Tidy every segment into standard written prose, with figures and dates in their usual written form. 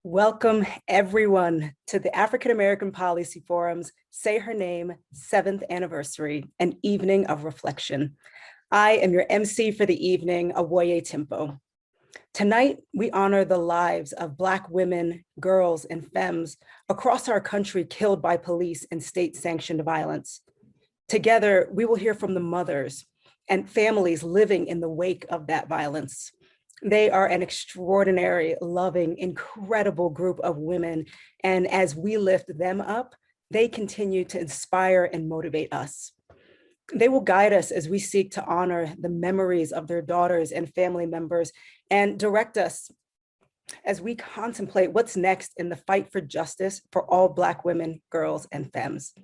Welcome everyone to the African American Policy Forum's Say Her Name 7th anniversary, an evening of reflection. I am your MC for the evening, Awoye Timpo. Tonight, we honor the lives of Black women, girls, and femmes across our country killed by police and state-sanctioned violence. Together, we will hear from the mothers and families living in the wake of that violence. They are an extraordinary, loving, incredible group of women. And as we lift them up, they continue to inspire and motivate us. They will guide us as we seek to honor the memories of their daughters and family members and direct us as we contemplate what's next in the fight for justice for all Black women, girls, and femmes.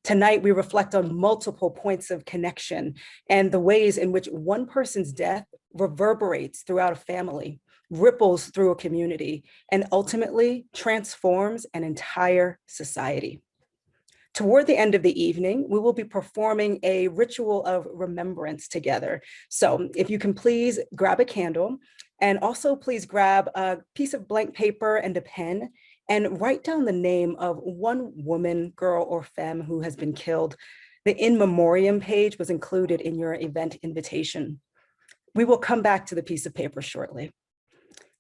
Tonight, we reflect on multiple points of connection and the ways in which one person's death reverberates throughout a family, ripples through a community, and ultimately transforms an entire society. Toward the end of the evening, we will be performing a ritual of remembrance together. So if you can please grab a candle, and also please grab a piece of blank paper and a pen, and write down the name of one woman, girl, or femme who has been killed. The in memoriam page was included in your event invitation. We will come back to the piece of paper shortly.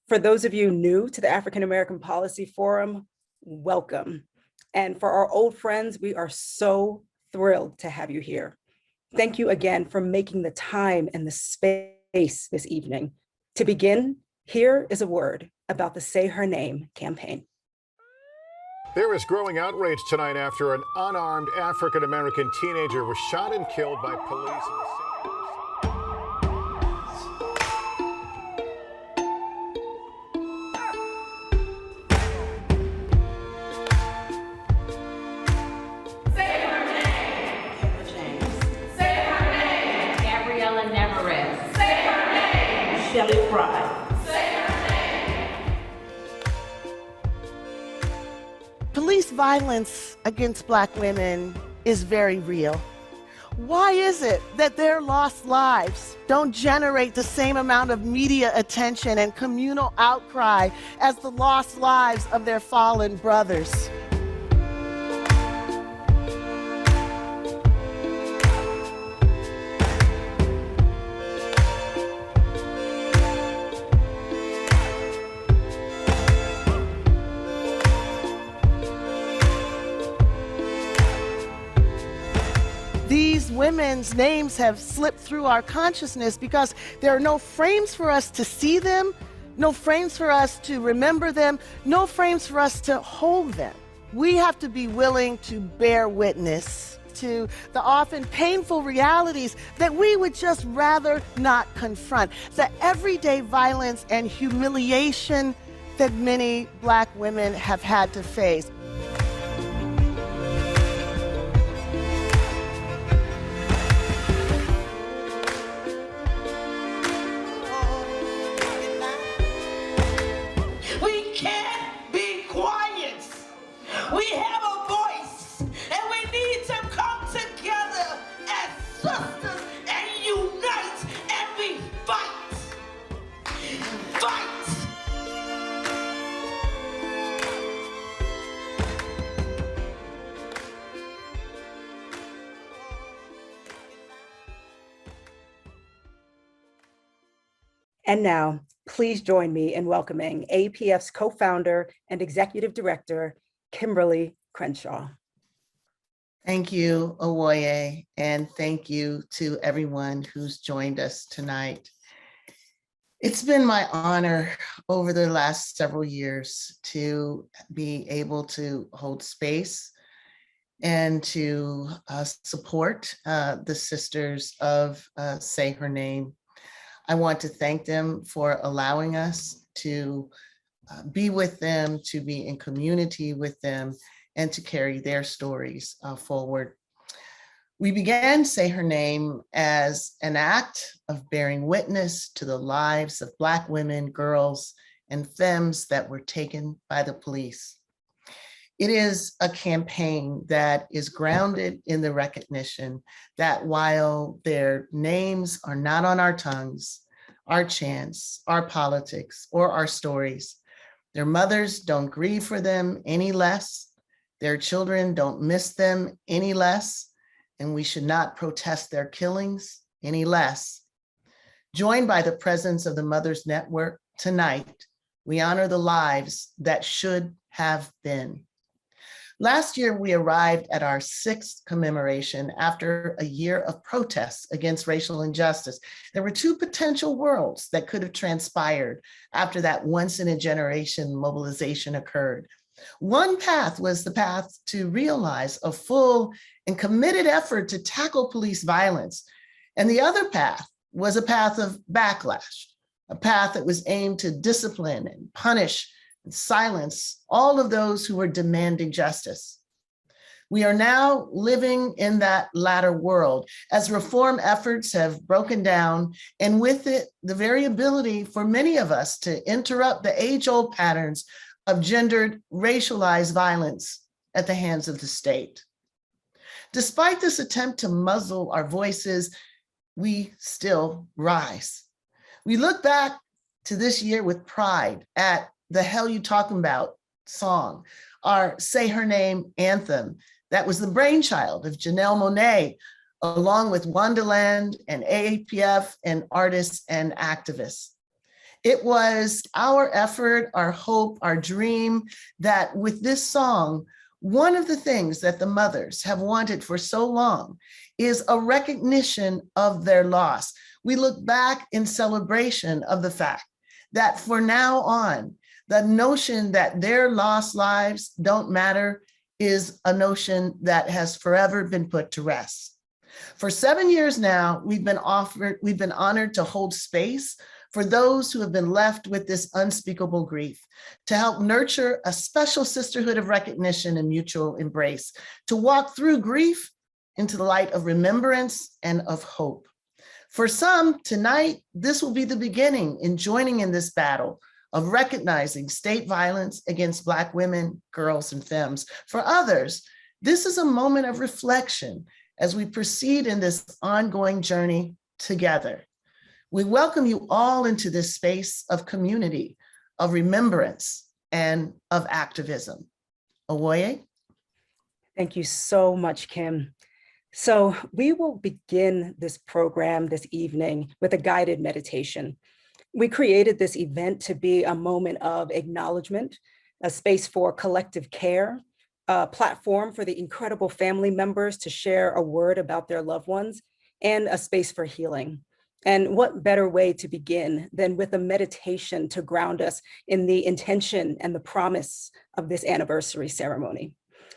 For those of you new to the African American Policy Forum, welcome. And for our old friends, we are so thrilled to have you here. Thank you again for making the time and the space this evening. To begin, here is a word about the Say Her Name campaign. There is growing outrage tonight after an unarmed African-American teenager was shot and killed by police in the city. Police violence against Black women is very real. Why is it that their lost lives don't generate the same amount of media attention and communal outcry as the lost lives of their fallen brothers? These women's names have slipped through our consciousness because there are no frames for us to see them, no frames for us to remember them, no frames for us to hold them. We have to be willing to bear witness to the often painful realities that we would just rather not confront, the everyday violence and humiliation that many Black women have had to face. We have a voice, and we need to come together as sisters and unite, and we fight. Fight! And now, please join me in welcoming AAPF's co-founder and executive director, Kimberly Crenshaw. Thank you, Awoye, and thank you to everyone who's joined us tonight. It's been my honor over the last several years to be able to hold space and to support the sisters of Say Her Name. I want to thank them for allowing us to be with them, to be in community with them, and to carry their stories forward. We began Say Her Name as an act of bearing witness to the lives of Black women, girls, and femmes that were taken by the police. It is a campaign that is grounded in the recognition that while their names are not on our tongues, our chants, our politics, or our stories, Their mothers don't grieve for them any less. Their children don't miss them any less. And we should not protest their killings any less. Joined by the presence of the Mothers Network tonight, we honor the lives that should have been. Last year, we arrived at our 6th commemoration after a year of protests against racial injustice. There were 2 potential worlds that could have transpired after that once-in-a-generation mobilization occurred. One path was the path to realize a full and committed effort to tackle police violence. And the other path was a path of backlash, a path that was aimed to discipline and punish and silence all of those who were demanding justice. We are now living in that latter world as reform efforts have broken down, and with it, the very ability for many of us to interrupt the age-old patterns of gendered, racialized violence at the hands of the state. Despite this attempt to muzzle our voices, we still rise. We look back to this year with pride at the Hell You Talking About song, our Say Her Name anthem. That was the brainchild of Janelle Monáe, along with Wonderland and AAPF and artists and activists. It was our effort, our hope, our dream that with this song, one of the things that the mothers have wanted for so long is a recognition of their loss. We look back in celebration of the fact that for now on, the notion that their lost lives don't matter is a notion that has forever been put to rest. For 7 years now, we've been honored to hold space for those who have been left with this unspeakable grief, to help nurture a special sisterhood of recognition and mutual embrace, to walk through grief into the light of remembrance and of hope. For some, tonight, this will be the beginning in joining in this battle of recognizing state violence against Black women, girls, and femmes. For others, this is a moment of reflection as we proceed in this ongoing journey together. We welcome you all into this space of community, of remembrance, and of activism. Owoye? Thank you so much, Kim. So we will begin this program this evening with a guided meditation. We created this event to be a moment of acknowledgement, a space for collective care, a platform for the incredible family members to share a word about their loved ones, and a space for healing. And what better way to begin than with a meditation to ground us in the intention and the promise of this anniversary ceremony.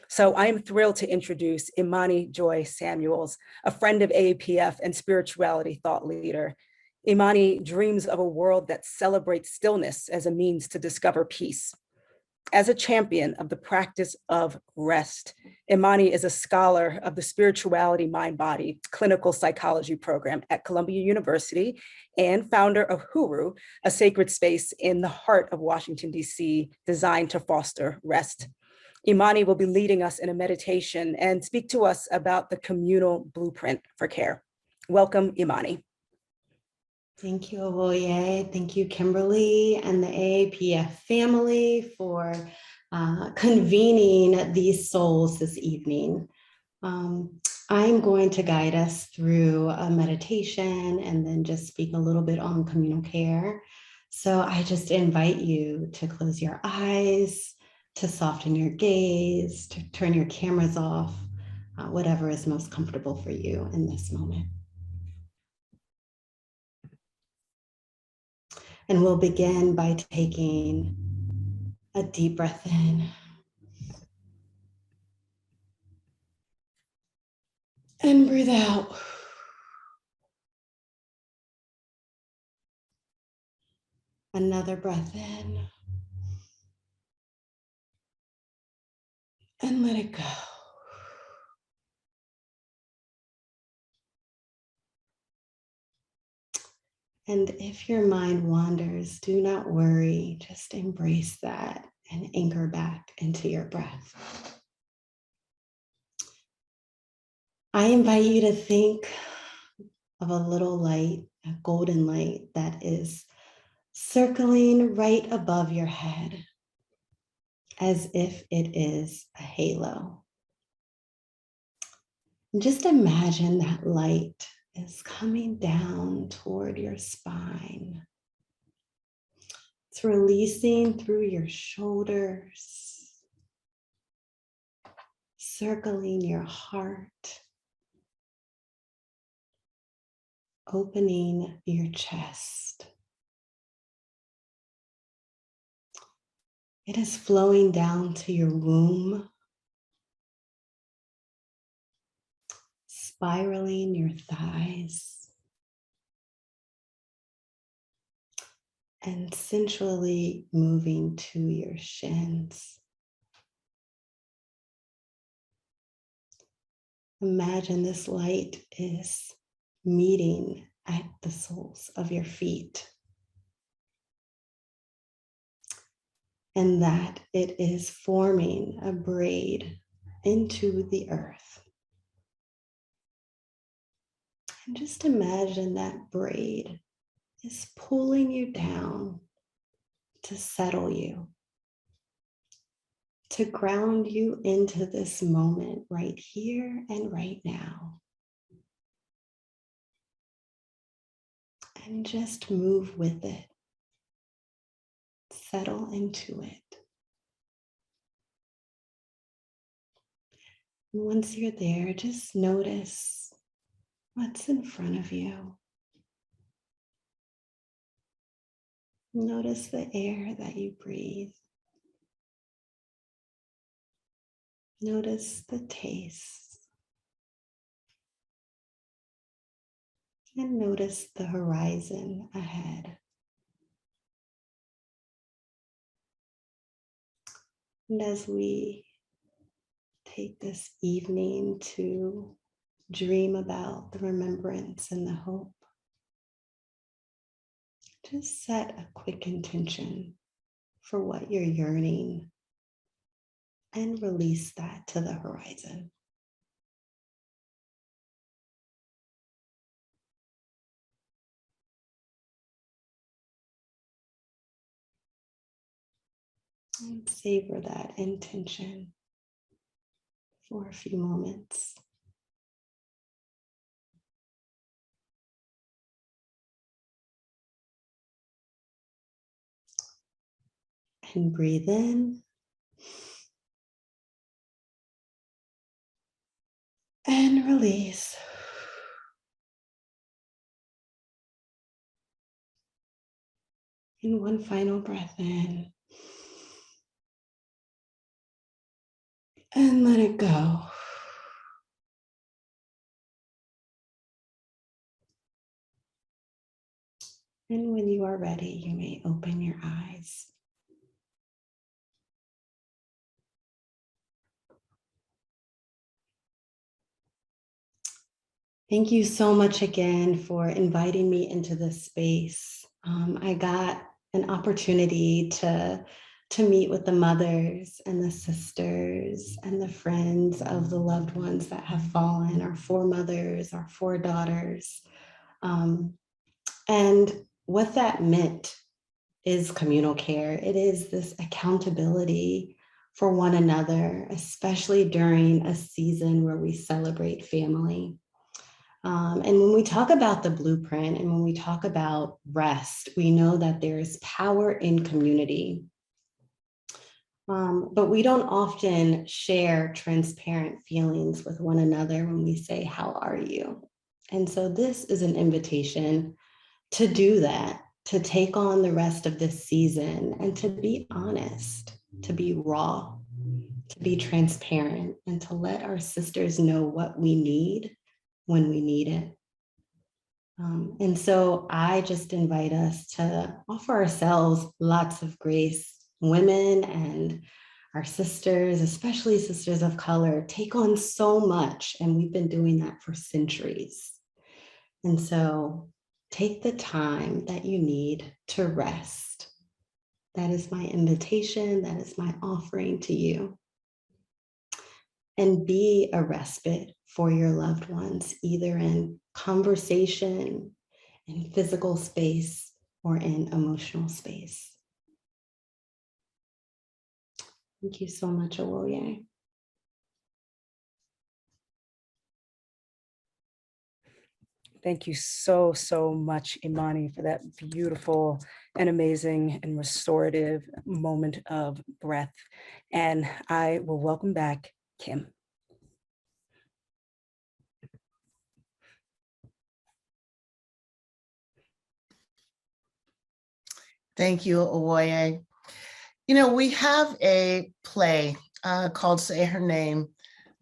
So I am thrilled to introduce Imani Joy Samuels, a friend of AAPF and spirituality thought leader. Imani dreams of a world that celebrates stillness as a means to discover peace. As a champion of the practice of rest, Imani is a scholar of the Spirituality Mind-Body Clinical Psychology program at Columbia University and founder of Huru, a sacred space in the heart of Washington, D.C., designed to foster rest. Imani will be leading us in a meditation and speak to us about the communal blueprint for care. Welcome, Imani. Thank you, Owoye. Thank you, Kimberly and the AAPF family for convening these souls this evening. I'm going to guide us through a meditation and then just speak a little bit on communal care. So I just invite you to close your eyes, to soften your gaze, to turn your cameras off, whatever is most comfortable for you in this moment. And we'll begin by taking a deep breath in and breathe out. Another breath in and let it go. And if your mind wanders, do not worry, just embrace that and anchor back into your breath. I invite you to think of a little light, a golden light that is circling right above your head. as if it is a halo. And just imagine that light is coming down toward your spine. It's releasing through your shoulders, circling your heart, opening your chest. It is flowing down to your womb, spiraling your thighs, and sensually moving to your shins. Imagine this light is meeting at the soles of your feet, and that it is forming a braid into the earth. And just imagine that braid is pulling you down to settle you, to ground you into this moment right here and right now. And just move with it. Settle into it. And once you're there, just notice what's in front of you. Notice the air that you breathe. Notice the taste. And notice the horizon ahead. And as we take this evening to dream about the remembrance and the hope, just set a quick intention for what you're yearning and release that to the horizon. And savor that intention for a few moments. And breathe in. And release. And one final breath in. And let it go. And when you are ready, you may open your eyes. Thank you so much again for inviting me into this space. I got an opportunity to meet with the mothers and the sisters and the friends of the loved ones that have fallen, our four mothers, our four daughters. And what that meant is communal care. It is this accountability for one another, especially during a season where we celebrate family. And when we talk about the blueprint and when we talk about rest, we know that there's power in community. But we don't often share transparent feelings with one another when we say, "How are you?" And so this is an invitation to do that, to take on the rest of this season and to be honest, to be raw, to be transparent, and to let our sisters know what we need when we need it. And so I just invite us to offer ourselves lots of grace. Women and our sisters, especially sisters of color, take on so much, and we've been doing that for centuries. And so take the time that you need to rest. That is my invitation. That is my offering to you. And be a respite for your loved ones, either in conversation, in physical space, or in emotional space. Thank you so much, Awoye. Thank you so, so much, Imani, for that beautiful and amazing and restorative moment of breath. And I will welcome back Kim. Thank you, Awoye. You know, we have a play called Say Her Name,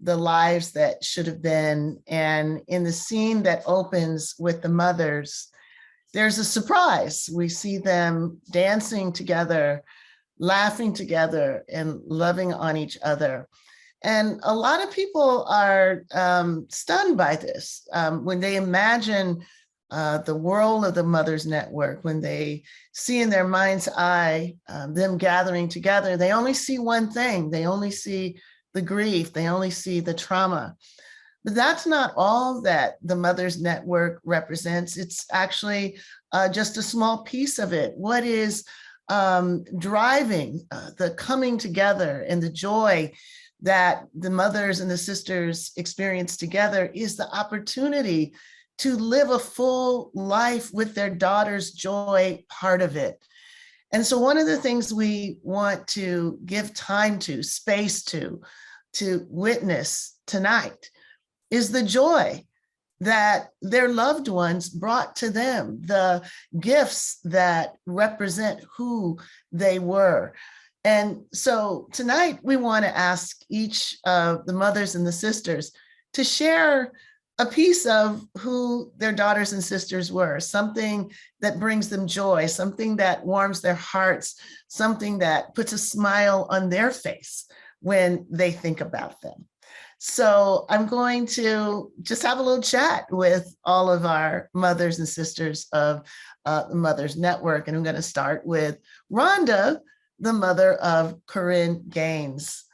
The Lives That Should Have Been. And in the scene that opens with the mothers, there's a surprise. We see them dancing together, laughing together, and loving on each other. And a lot of people are stunned by this when they imagine the world of the Mothers Network, when they see in their mind's eye them gathering together. They only see one thing. They only see the grief. They only see the trauma. But that's not all that the Mothers Network represents. It's actually just a small piece of it. What is driving the coming together and the joy that the mothers and the sisters experience together is the opportunity to live a full life with their daughter's joy part of it. And so one of the things we want to give time to, space to witness tonight is the joy that their loved ones brought to them, the gifts that represent who they were. And so tonight we want to ask each of the mothers and the sisters to share a piece of who their daughters and sisters were, something that brings them joy, something that warms their hearts, something that puts a smile on their face when they think about them. So I'm going to just have a little chat with all of our mothers and sisters of the Mothers Network. And I'm going to start with Rhonda, the mother of Corinne Gaines.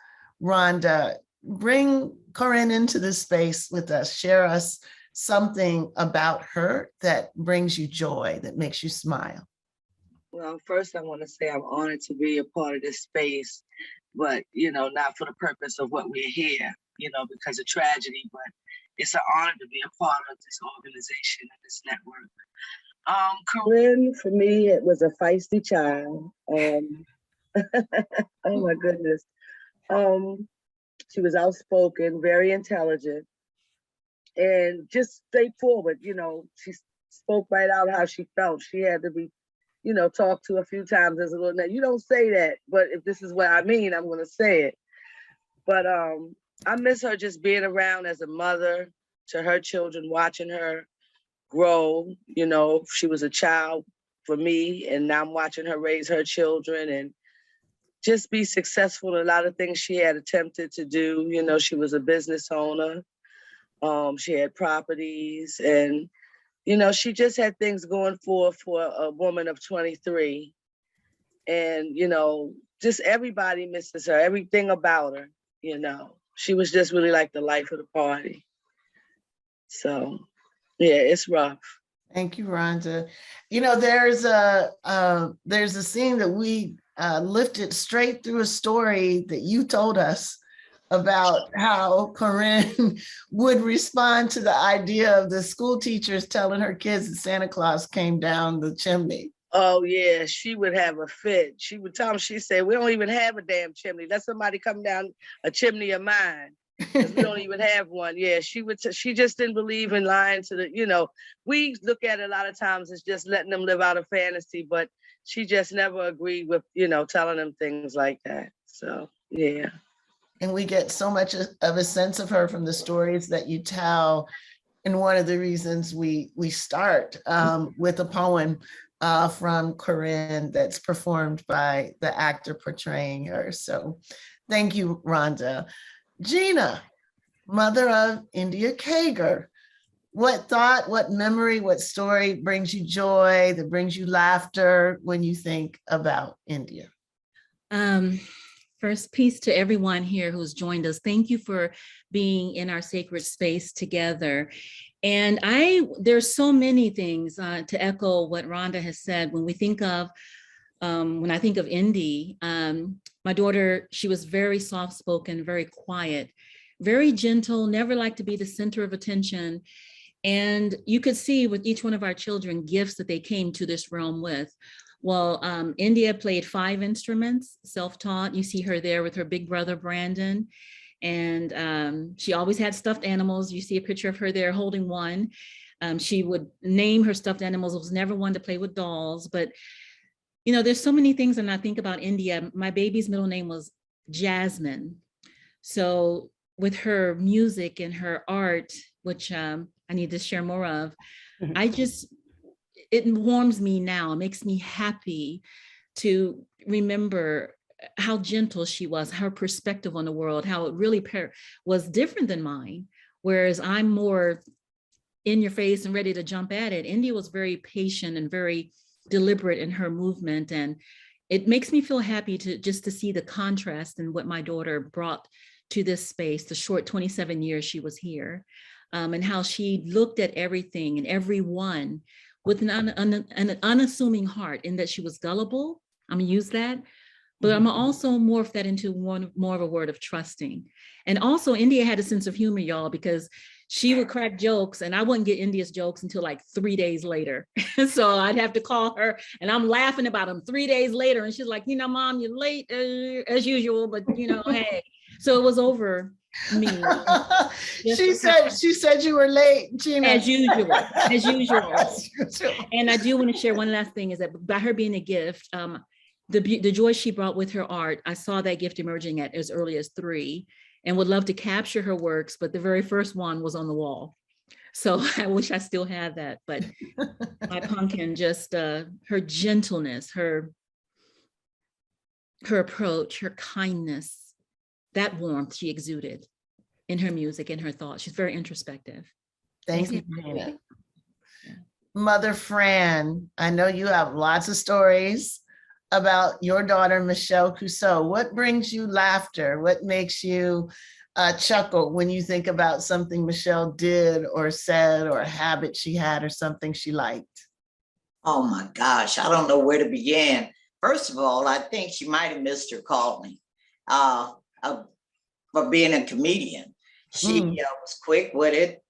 Rhonda, bring Corinne into this space with us. Share us something about her that brings you joy, that makes you smile. Well, first I want to say I'm honored to be a part of this space, but, you know, not for the purpose of what we're here, you know, because of tragedy, but it's an honor to be a part of this organization and this network. Corinne, for me, it was a feisty child. Oh my goodness. She was outspoken, very intelligent, and just straightforward. You know, she spoke right out how she felt. She had to be, you know, talked to a few times as a little, now you don't say that, but if this is what I mean, I'm gonna say it. But I miss her just being around as a mother to her children, watching her grow. You know, she was a child for me, and now I'm watching her raise her children and just be successful in a lot of things she had attempted to do. You know, she was a business owner. She had properties, and, you know, she just had things going for a woman of 23. And, you know, just everybody misses her, everything about her, you know. She was just really like the life of the party. So, yeah, it's rough. Thank you, Rhonda. You know, there's a scene that we lifted straight through a story that you told us about how Corinne would respond to the idea of the school teachers telling her kids that Santa Claus came down the chimney. Oh yeah, she would have a fit. She would tell them, she said, we don't even have a damn chimney. Let somebody come down a chimney of mine. Because we don't even have one. Yeah, she just didn't believe in lying to the, you know, we look at it a lot of times as just letting them live out a fantasy, but she just never agreed with, you know, telling them things like that. So, yeah. And we get so much of a sense of her from the stories that you tell. And one of the reasons we start with a poem from Corinne that's performed by the actor portraying her. So thank you, Rhonda. Gina, mother of India Kager. What thought, what memory, what story brings you joy, that brings you laughter when you think about India? First, peace to everyone here who's joined us. Thank you for being in our sacred space together. And there's so many things to echo what Rhonda has said. When we think of when I think of Indy, my daughter, she was very soft-spoken, very quiet, very gentle, never liked to be the center of attention. And you could see with each one of our children gifts that they came to this realm with. Well, India played 5 instruments, self-taught. You see her there with her big brother, Brandon. And she always had stuffed animals. You see a picture of her there holding one. She would name her stuffed animals. It was never one to play with dolls. But, you know, there's so many things when I think about India. My baby's middle name was Jasmine. So with her music and her art, which I need to share more of, it warms me now. It makes me happy to remember how gentle she was, her perspective on the world, how it really was different than mine. Whereas I'm more in your face and ready to jump at it. India was very patient and very deliberate in her movement. And it makes me feel happy to see the contrast in what my daughter brought to this space, the short 27 years she was here, and how she looked at everything and everyone with an unassuming heart, in that she was gullible. I'm gonna use that, but I'm also morph that into more of a word of trusting. And also India had a sense of humor, y'all, because she would crack jokes and I wouldn't get India's jokes until like 3 days later. So I'd have to call her and I'm laughing about them 3 days later. And she's like, you know, Mom, you're late as usual, but you know, hey. So it was over me. She said you were late, Gina. As usual. And I do want to share one last thing, is that by her being a gift, the joy she brought with her art, I saw that gift emerging at as early as 3, and would love to capture her works, but the very first one was on the wall. So I wish I still had that, but my pumpkin, just her gentleness, her approach, her kindness, that warmth she exuded in her music and her thoughts. She's very introspective. Thank you, Gina. Mother Fran, I know you have lots of stories about your daughter, Michelle Cusseau. What brings you laughter? What makes you chuckle when you think about something Michelle did or said, or a habit she had, or something she liked? Oh my gosh, I don't know where to begin. First of all, I think she might have missed her calling for being a comedian. She was quick with it,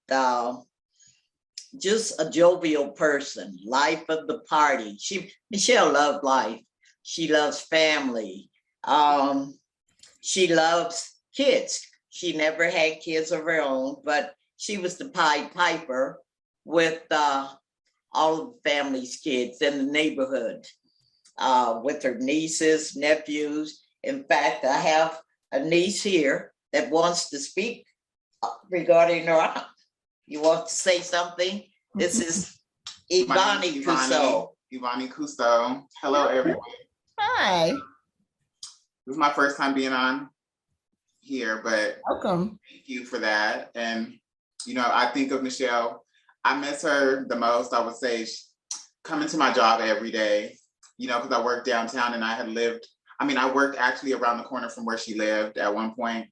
just a jovial person, life of the party. Michelle loved life. She loves family. She loves kids. She never had kids of her own, but she was the Pied Piper with all of the family's kids in the neighborhood, with her nieces, nephews. In fact, I have a niece here that wants to speak regarding her aunt. You want to say something? This is Ivani Cusseau. Ivani Cusseau. Hello, everyone. Hi. This is my first time being on here, but welcome. Thank you for that. And, you know, I think of Michelle, I miss her the most. I would say coming to my job every day, you know, because I work downtown and I worked actually around the corner from where she lived at one point.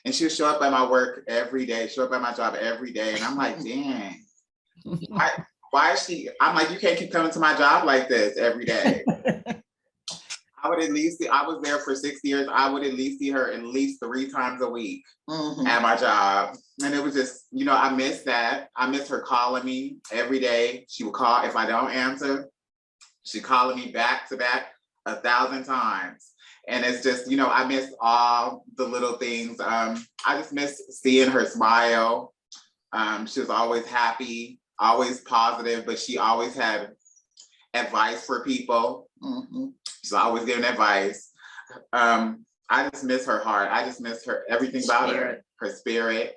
And she would show up at my work every day, show up at my job every day. And I'm like, dang, why is she? I'm like, you can't keep coming to my job like this every day. I was there for 6 years. I would at least see her at least 3 times a week at my job. And it was just, you know, I miss that. I miss her calling me every day. She would call. If I don't answer, she'd call me back to back 1,000 times. And it's just, you know, I miss all the little things. I just miss seeing her smile. She was always happy, always positive, but she always had advice for people. She's always giving advice. I just miss her heart. I just miss her, everything about her spirit.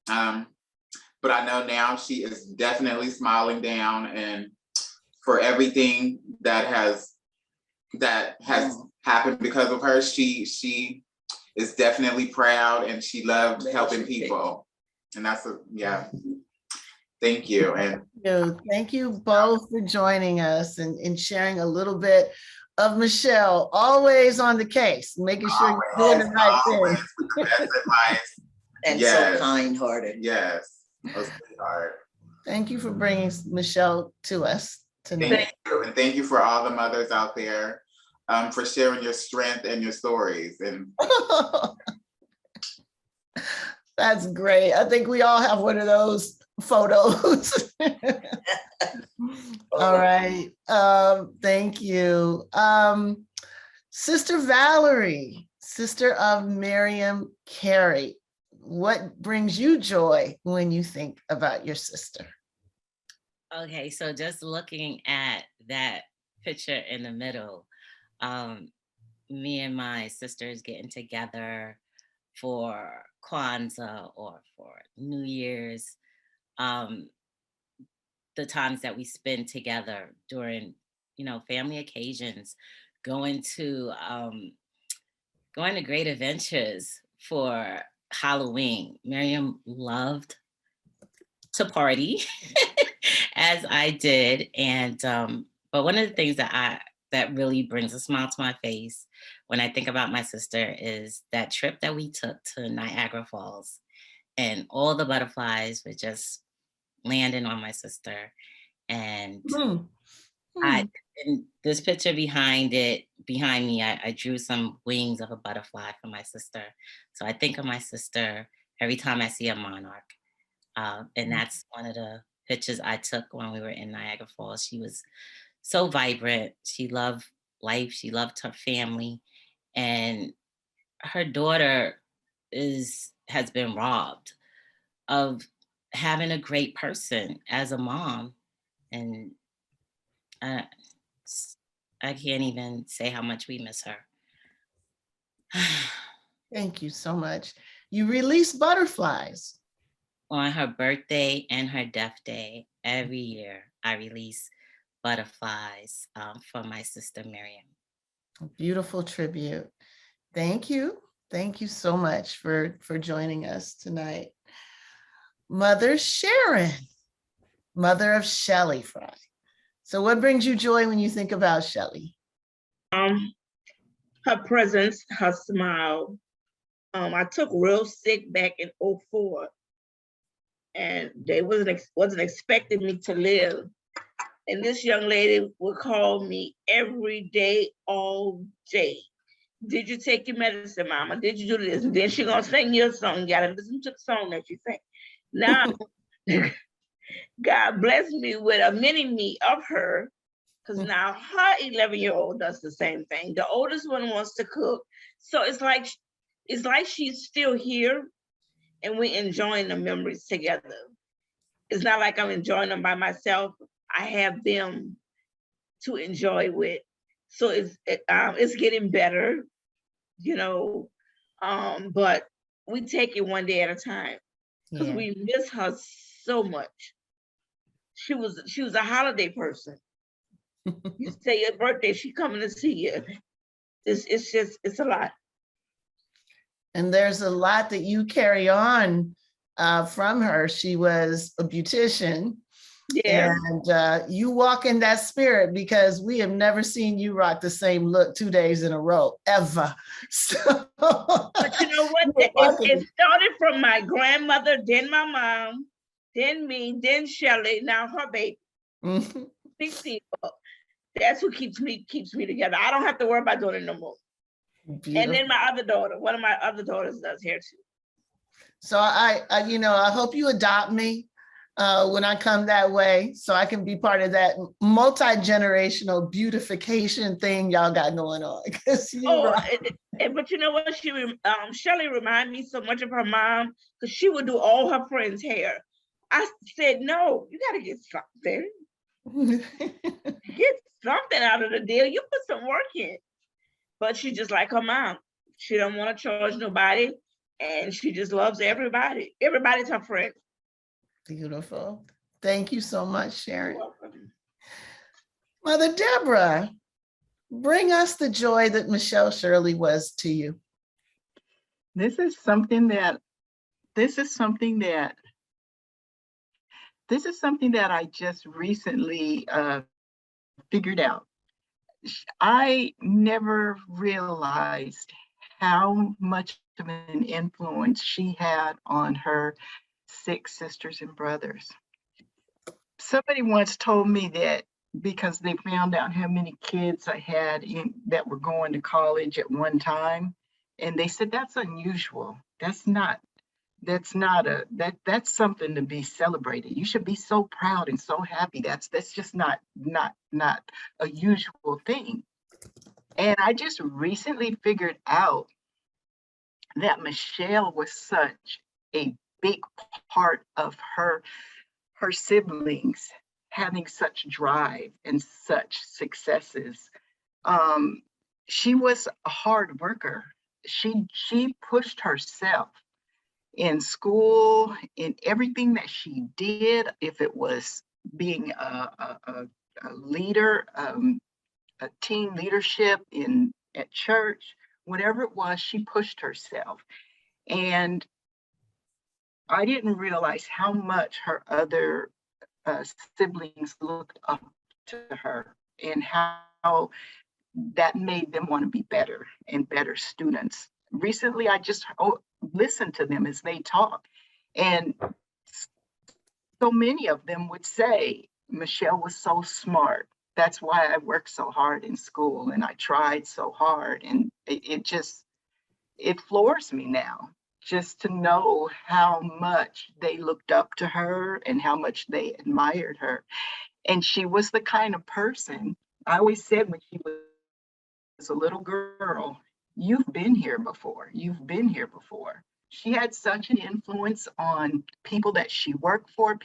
But I know now she is definitely smiling down, and for everything that has happened because of her, she is definitely proud, and she loved helping people. And that's thank you. And thank you both for joining us and sharing a little bit of Michelle, always on the case, making sure you're doing the right thing. The best advice. And so kind-hearted. Yes, a sweetheart. Thank you for bringing Michelle to us tonight. Thank you. And thank you for all the mothers out there. for sharing your strength and your stories. And That's great. I think we all have one of those photos. All right. Thank you. Sister Valerie, sister of Miriam Carey, what brings you joy when you think about your sister? Okay, so just looking at that picture in the middle, me and my sisters getting together for Kwanzaa or for New Year's, the times that we spend together during, family occasions, going to great adventures for Halloween. Miriam loved to party as I did. And but one of the things that really brings a smile to my face when I think about my sister is that trip that we took to Niagara Falls, and all the butterflies were just landing on my sister. And in this picture behind me, I drew some wings of a butterfly for my sister. So I think of my sister every time I see a monarch. And that's one of the pictures I took when we were in Niagara Falls. She was so vibrant. She loved life. She loved her family. And her daughter has been robbed of having a great person as a mom. And I can't even say how much we miss her. Thank you so much. You release butterflies. On her birthday and her death day, every year, I release butterflies for my sister Miriam. A beautiful tribute. Thank you. Thank you so much for joining us tonight. Mother Sharon, mother of Shelly Fry. So what brings you joy when you think about Shelly? Her presence, her smile. I took real sick back in 2004, and they wasn't expecting me to live. And this young lady would call me every day, all day. Did you take your medicine, Mama? Did you do this? And then she gonna sing you a song. You gotta listen to the song that she sang. Now, God blessed me with a mini-me of her, because now her 11-year-old does the same thing. The oldest one wants to cook. So it's like she's still here, and we're enjoying the memories together. It's not like I'm enjoying them by myself. I have them to enjoy with. So it's getting better, but we take it one day at a time, because we miss her so much. She was a holiday person. You say your birthday, she coming to see you. It's a lot. And there's a lot that you carry on from her. She was a beautician. Yeah. And you walk in that spirit, because we have never seen you rock the same look 2 days in a row, ever. So, but you know what? It started from my grandmother, then my mom, then me, then Shelly, now her baby. 6 people. That's what keeps me together. I don't have to worry about doing it no more. Beautiful. And then my other daughter, one of my other daughters does hair too. So I hope you adopt me when I come that way, so I can be part of that multi-generational beautification thing y'all got going on. But you know what? Shelly reminded me so much of her mom, because she would do all her friends' hair. I said, no, you got to get something. Get something out of the deal. You put some work in. But she just like her mom. She don't want to charge nobody, and she just loves everybody. Everybody's her friend. Beautiful. Thank you so much, Sharon. You're welcome. Mother Deborah, bring us the joy that Michelle Shirley was to you. This is something that I just recently figured out. I never realized how much of an influence she had on her 6 sisters and brothers. Somebody once told me that because they found out how many kids I had that were going to college at one time. And they said, that's unusual. That's something to be celebrated. You should be so proud and so happy. That's just not a usual thing. And I just recently figured out that Michelle was such a big part of her siblings having such drive and such successes. She was a hard worker. She pushed herself in school, in everything that she did, if it was being a leader, a team leadership at church, whatever it was, she pushed herself. And I didn't realize how much her other siblings looked up to her and how that made them want to be better and better students. Recently, I just listened to them as they talk. And so many of them would say, Michelle was so smart. That's why I worked so hard in school and I tried so hard. And it floors me now just to know how much they looked up to her and how much they admired her. And she was the kind of person, I always said when she was a little girl, you've been here before. You've been here before. She had such an influence on people that she worked for,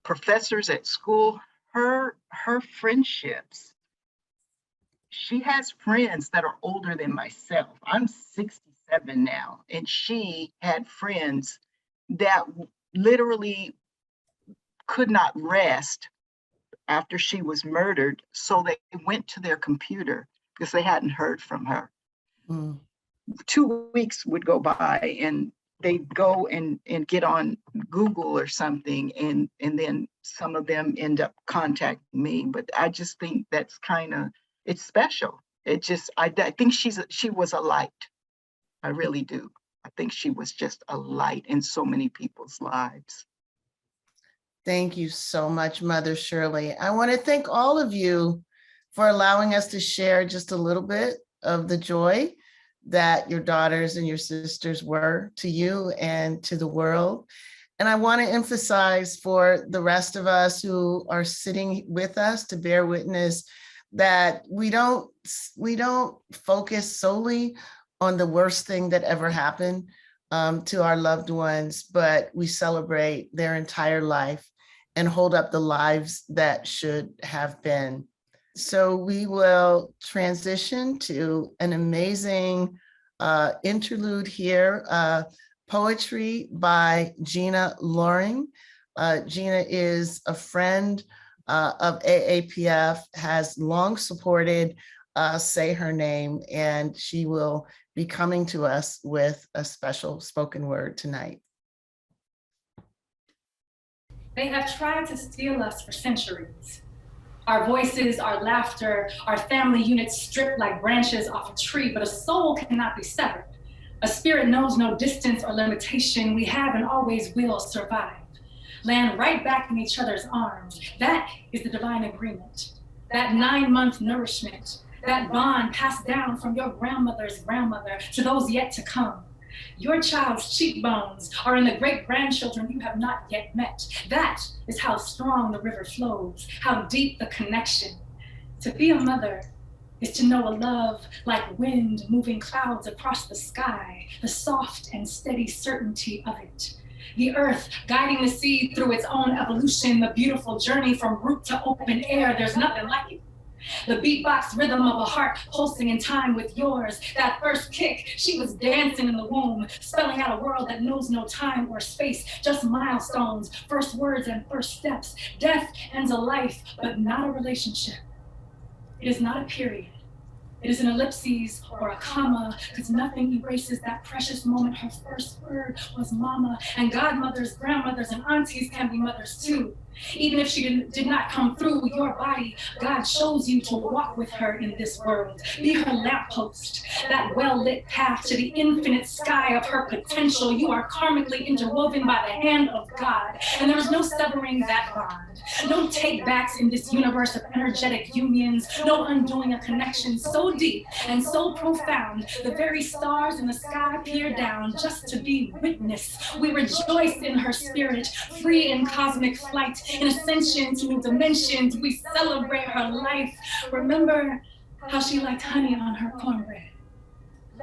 professors at school, her friendships. She has friends that are older than myself. I'm 67 now, and she had friends that literally could not rest after she was murdered, so they went to their computer because they hadn't heard from her. 2 weeks would go by and they'd go and get on Google or something, and then some of them end up contacting me. But I just think that's it's special. I think she was a light. I really do. I think she was just a light in so many people's lives. Thank you so much, Mother Shirley. I want to thank all of you for allowing us to share just a little bit of the joy that your daughters and your sisters were to you and to the world. And I want to emphasize for the rest of us who are sitting with us to bear witness that we don't focus solely on the worst thing that ever happened to our loved ones, but we celebrate their entire life and hold up the lives that should have been. So we will transition to an amazing interlude here, poetry by Gina Loring. Gina is a friend of AAPF, has long supported Say Her Name, and she will be coming to us with a special spoken word tonight. They have tried to steal us for centuries. Our voices, our laughter, our family units stripped like branches off a tree, but a soul cannot be severed. A spirit knows no distance or limitation. We have and always will survive. Land right back in each other's arms. That is the divine agreement. That 9-month nourishment, that bond passed down from your grandmother's grandmother to those yet to come. Your child's cheekbones are in the great-grandchildren you have not yet met. That is how strong the river flows, how deep the connection. To be a mother is to know a love like wind moving clouds across the sky, the soft and steady certainty of it. The earth guiding the seed through its own evolution, the beautiful journey from root to open air, there's nothing like it. The beatbox rhythm of a heart pulsing in time with yours. That first kick, she was dancing in the womb, spelling out a world that knows no time or space, just milestones, first words and first steps. Death ends a life, but not a relationship. It is not a period. It is an ellipses or a comma, because nothing erases that precious moment. Her first word was mama, and godmothers, grandmothers, and aunties can be mothers too. Even if she did not come through your body, God chose you to walk with her in this world. Be her lamppost, that well-lit path to the infinite sky of her potential. You are karmically interwoven by the hand of God, and there is no severing that bond. No take-backs in this universe of energetic unions, no undoing a connection so deep and so profound. The very stars in the sky peer down just to be witness. We rejoice in her spirit, free in cosmic flight, in ascension to new dimensions. We celebrate her life. Remember how she liked honey on her cornbread,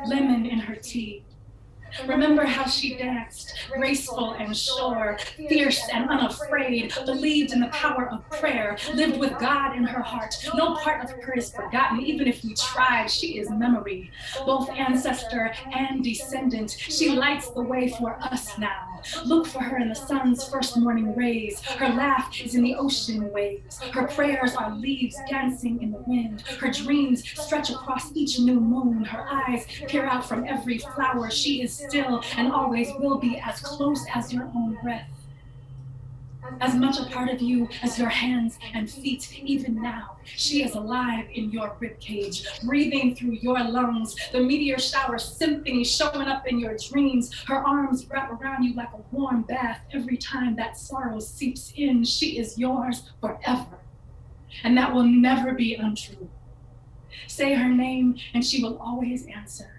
lemon in her tea. Remember how she danced, graceful and sure, fierce and unafraid, believed in the power of prayer, lived with God in her heart. No part of her is forgotten, even if we tried. She is memory, both ancestor and descendant. She lights the way for us now. Look for her in the sun's first morning rays. Her laugh is in the ocean waves. Her prayers are leaves dancing in the wind. Her dreams stretch across each new moon. Her eyes peer out from every flower. She is still and always will be as close as your own breath. As much a part of you as your hands and feet, even now. She is alive in your ribcage, breathing through your lungs, the meteor shower symphony showing up in your dreams. Her arms wrap around you like a warm bath every time that sorrow seeps in. She is yours forever, and that will never be untrue. Say her name and she will always answer,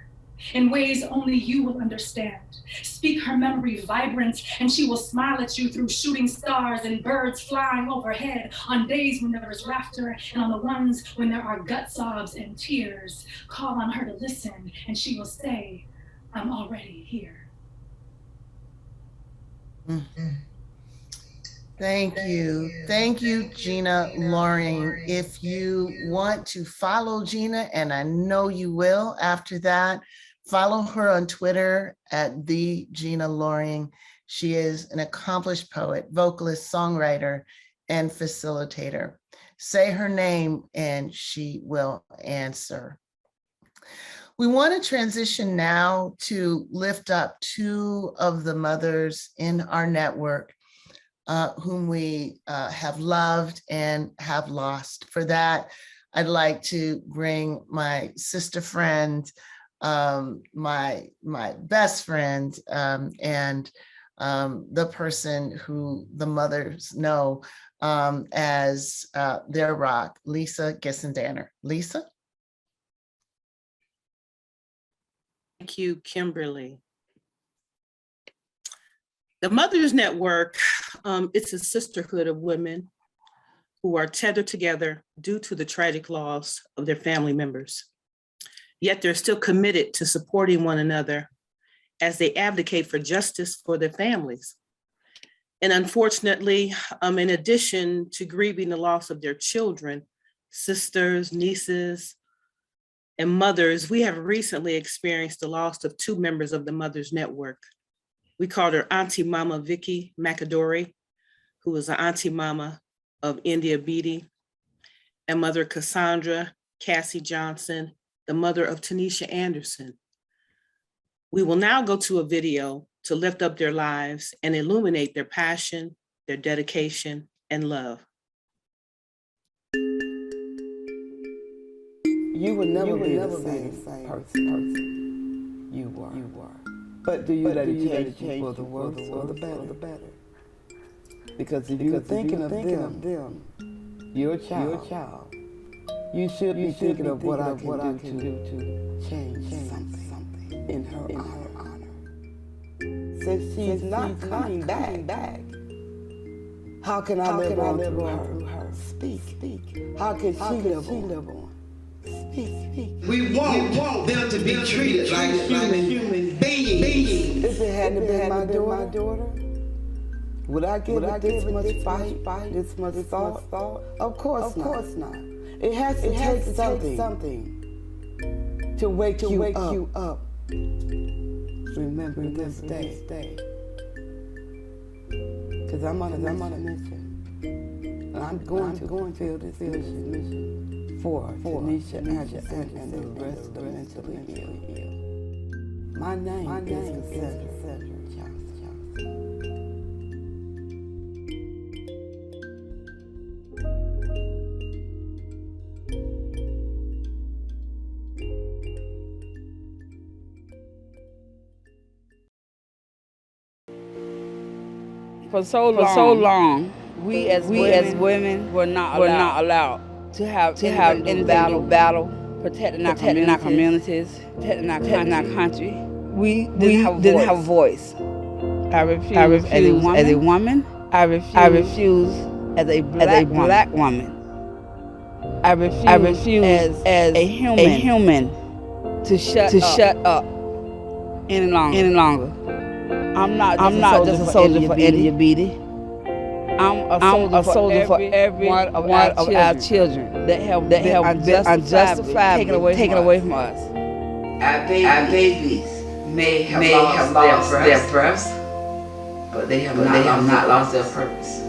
in ways only you will understand. Speak her memory vibrant, and she will smile at you through shooting stars and birds flying overhead, on days when there is laughter, and on the ones when there are gut sobs and tears. Call on her to listen, and she will say, I'm already here. Mm-hmm. Thank you. Thank you, Gina Loring. If you want to follow Gina, and I know you will after that, follow her on Twitter at the Gina Loring. She is an accomplished poet, vocalist, songwriter, and facilitator. Say her name and she will answer. We want to transition now to lift up two of the mothers in our network whom we have loved and have lost. For that, I'd like to bring my sister friend, my best friend, and the person who the mothers know as their rock, Lisa Gissendanner. Lisa? Thank you, Kimberly. The Mothers Network, it's a sisterhood of women who are tethered together due to the tragic loss of their family members. Yet they're still committed to supporting one another as they advocate for justice for their families. And unfortunately, in addition to grieving the loss of their children, sisters, nieces, and mothers, we have recently experienced the loss of two members of the Mothers Network. We called her Auntie Mama Vicky McAdory, who was the Auntie Mama of India Beatty, and Mother Cassandra Cassie Johnson, the mother of Tanisha Anderson. We will now go to a video to lift up their lives and illuminate their passion, their dedication, and love. You will never be the same person you were. But do you let it change for the worse or the better? Because if you're thinking of them, your child, you should be thinking of what I can do to change something in her honor. Since she's not coming back, how can I live on through her? Speak. How can she live on? Speak. We want them to be treated like human beings. If it hadn't been my daughter, would I give it this much fight, this much thought? Of course not. It has to take something to wake you up. Remember this day. Because I'm on a mission. And I'm going to feel this mission for Tanisha Anderson and the rest of the mentally ill. My name is Cassandra Johnson. For so long, we as women were not allowed to have any battle, protecting our communities, protecting our country. We didn't have a voice. I refuse as a woman. I refuse as a black woman. I refuse as a human to shut up any longer. I'm not just a soldier for India Beatty. I'm a soldier for every one of our children that have been unjustifiably taken away from us. Our babies may have lost their breath, but they have not lost their purpose.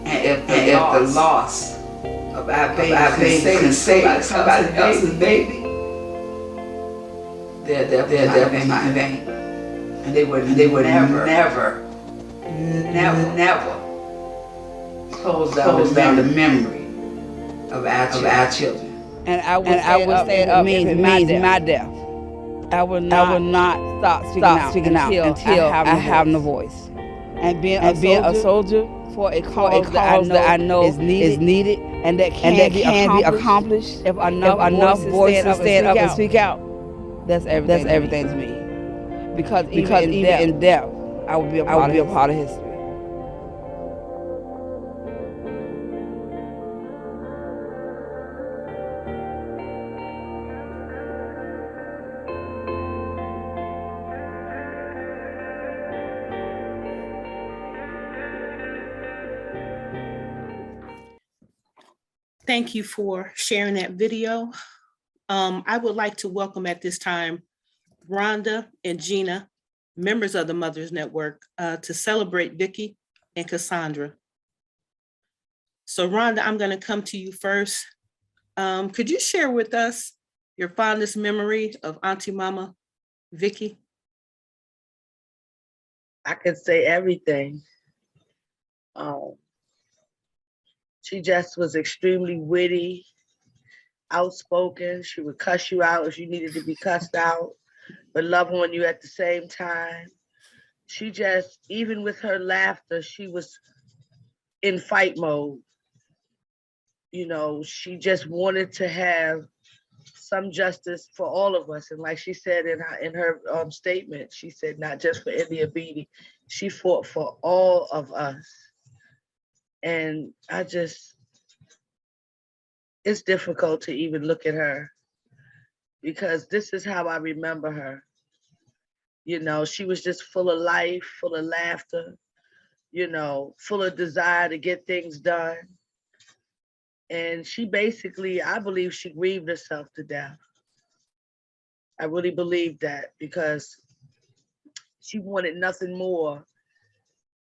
And if the loss of our baby can save somebody else's baby, their death not in vain. And they would never close down the memory of our children. And I would say it means my death. I will not stop speaking out until I have no voice. And being a soldier for a cause that I know is needed and that can be accomplished if enough voices stand up and speak out. That's everything to me. Because even in death, I will be a part of history. Thank you for sharing that video. I would like to welcome at this time Rhonda and Gina, members of the Mothers Network, to celebrate Vicky and Cassandra. So Rhonda, I'm going to come to you first. Could you share with us your fondest memory of Auntie Mama Vicky? I could say everything. She just was extremely witty, outspoken. She would cuss you out if you needed to be cussed out, but love on you at the same time. She just, even with her laughter, she was in fight mode. You know, she just wanted to have some justice for all of us. And like she said in her statement, she said, not just for India Beatty, she fought for all of us. And it's difficult to even look at her because this is how I remember her. You know, she was just full of life, full of laughter, you know, full of desire to get things done. And she basically, I believe she grieved herself to death. I really believe that because she wanted nothing more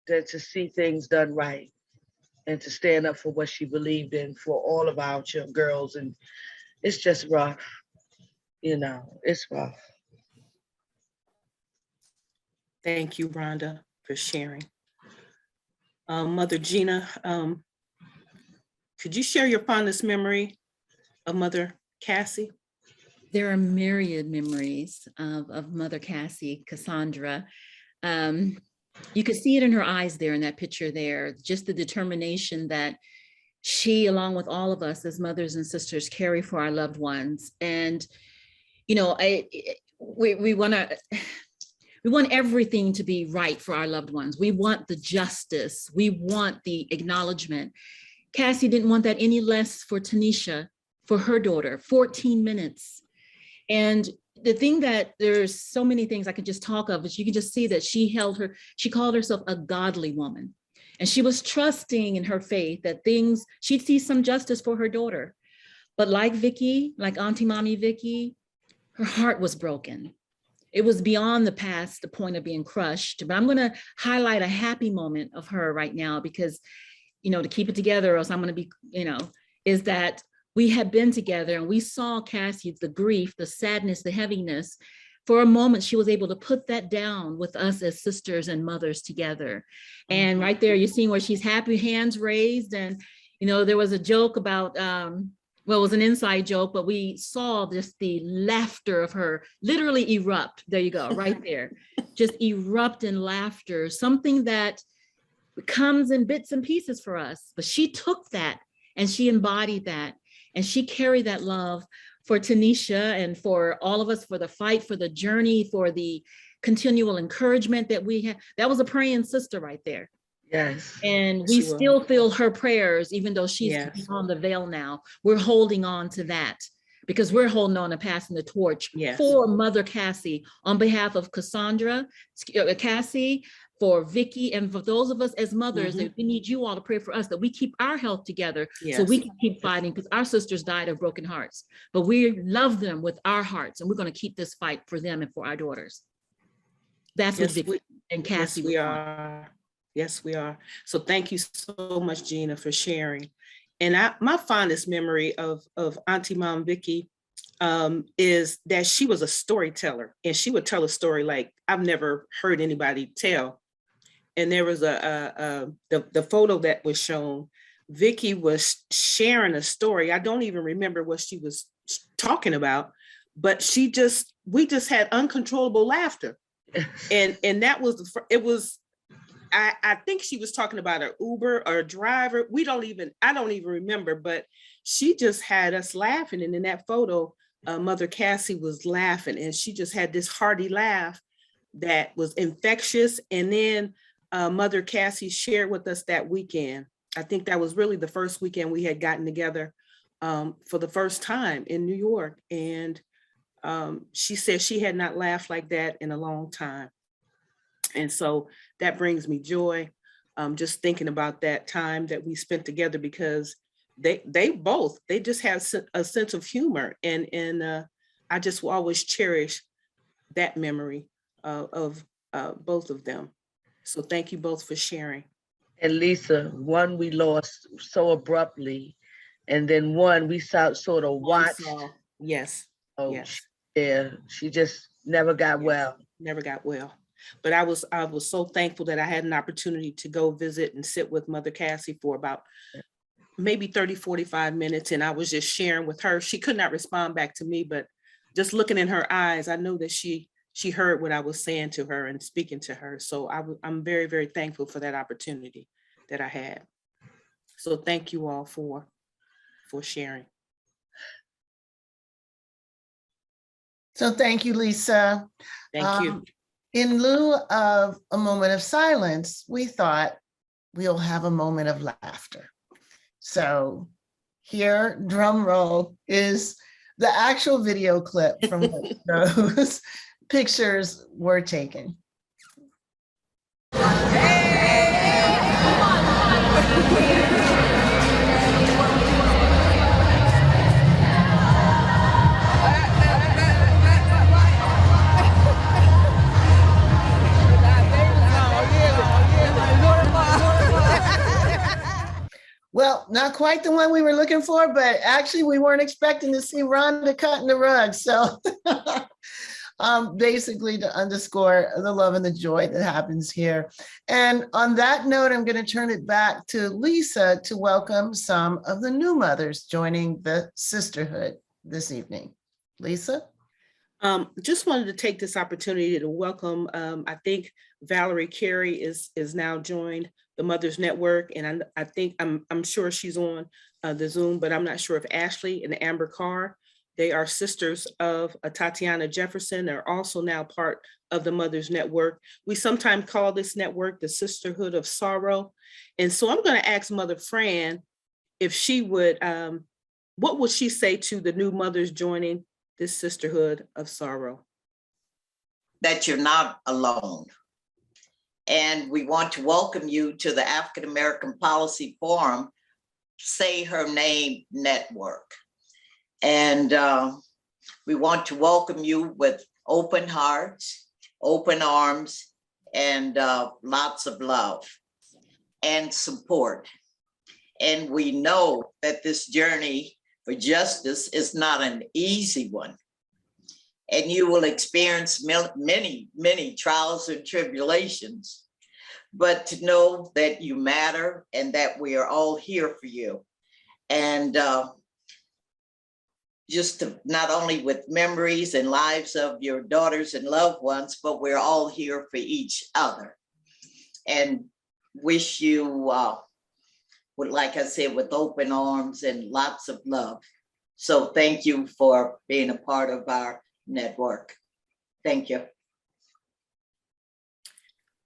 than to see things done right and to stand up for what she believed in for all of our girls. And it's just rough, you know, it's rough. Thank you, Rhonda, for sharing. Mother Gina, could you share your fondest memory of Mother Cassie? There are myriad memories of Mother Cassie, Cassandra. You could see it in her eyes there in that picture there, just the determination that she, along with all of us as mothers and sisters, carry for our loved ones. And, you know, we want everything to be right for our loved ones. We want the justice. We want the acknowledgement. Cassie didn't want that any less for Tanisha, for her daughter, 14 minutes. And the thing that there's so many things I could just talk of, is you can just see that she called herself a godly woman. And she was trusting in her faith that she'd see some justice for her daughter. But like Vicky, like Auntie Mommy Vicky, her heart was broken. It was beyond the past, the point of being crushed. But I'm going to highlight a happy moment of her right now because, you know, to keep it together, or else I'm going to be, you know, is that we had been together and we saw Cassie, the grief, the sadness, the heaviness. For a moment, she was able to put that down with us as sisters and mothers together. And right there, you're seeing where she's happy, hands raised. And, you know, there was a joke about, well, it was an inside joke, but we saw just the laughter of her literally erupt. There you go, right there. Just erupt in laughter, something that comes in bits and pieces for us, but she took that and she embodied that, and she carried that love for Tanisha and for all of us, for the fight, for the journey, for the continual encouragement that we had. That was a praying sister right there. Yes. And we still feel her prayers, even though she's on the veil now. We're holding on to that because we're holding on to passing the torch for Mother Cassie on behalf of Cassandra, Cassie, for Vicky, and for those of us as mothers, that we need you all to pray for us, that we keep our health together so we can keep fighting, because our sisters died of broken hearts, but we love them with our hearts, and we're going to keep this fight for them and for our daughters. That's what Vicky and Cassie we are. Yes, we are. So thank you so much, Gina, for sharing. And my fondest memory of Auntie Mom Vicky is that she was a storyteller, and she would tell a story like I've never heard anybody tell. And there was the photo that was shown. Vicky was sharing a story. I don't even remember what she was talking about, but we just had uncontrollable laughter. And that was, I think she was talking about an Uber or a driver. I don't even remember, but she just had us laughing. And in that photo, Mother Cassie was laughing, and she just had this hearty laugh that was infectious. And then Mother Cassie shared with us that weekend. I think that was really the first weekend we had gotten together for the first time in New York. And she said she had not laughed like that in a long time. And so that brings me joy, just thinking about that time that we spent together, because they just have a sense of humor. And I just will always cherish that memory of both of them. So thank you both for sharing. And Lisa, one we lost so abruptly, and then one we sort of watched. Yes. Oh, yes. Yeah, she just never got well. Never got well. But I was so thankful that I had an opportunity to go visit and sit with Mother Cassie for about maybe 30, 45 minutes. And I was just sharing with her. She could not respond back to me, but just looking in her eyes, I knew that she heard what I was saying to her and speaking to her. So I'm very, very thankful for that opportunity that I had. So thank you all for sharing. So thank you, Lisa. Thank you. In lieu of a moment of silence, we thought we'll have a moment of laughter. So here, drum roll, is the actual video clip from which those pictures were taken. Well, not quite the one we were looking for, but actually we weren't expecting to see Rhonda cutting the rug. So basically to underscore the love and the joy that happens here. And on that note, I'm going to turn it back to Lisa to welcome some of the new mothers joining the Sisterhood this evening. Lisa? Just wanted to take this opportunity to welcome, I think Valerie Carey is now joined the Mothers Network, and I think I'm sure she's on the Zoom, but I'm not sure if Ashley and Amber Carr, they are sisters of Tatiana Jefferson. They're also now part of the Mothers Network. We sometimes call this network the Sisterhood of Sorrow. And so I'm going to ask Mother Fran if she would, what would she say to the new mothers joining this Sisterhood of Sorrow? That you're not alone. And we want to welcome you to the African American Policy Forum, Say Her Name Network. And we want to welcome you with open hearts, open arms, and lots of love and support. And we know that this journey for justice is not an easy one. And you will experience many, many trials and tribulations, but to know that you matter and that we are all here for you. And just to, not only with memories and lives of your daughters and loved ones, but we're all here for each other. And wish you, like I said, with open arms and lots of love. So thank you for being a part of our network. Thank you.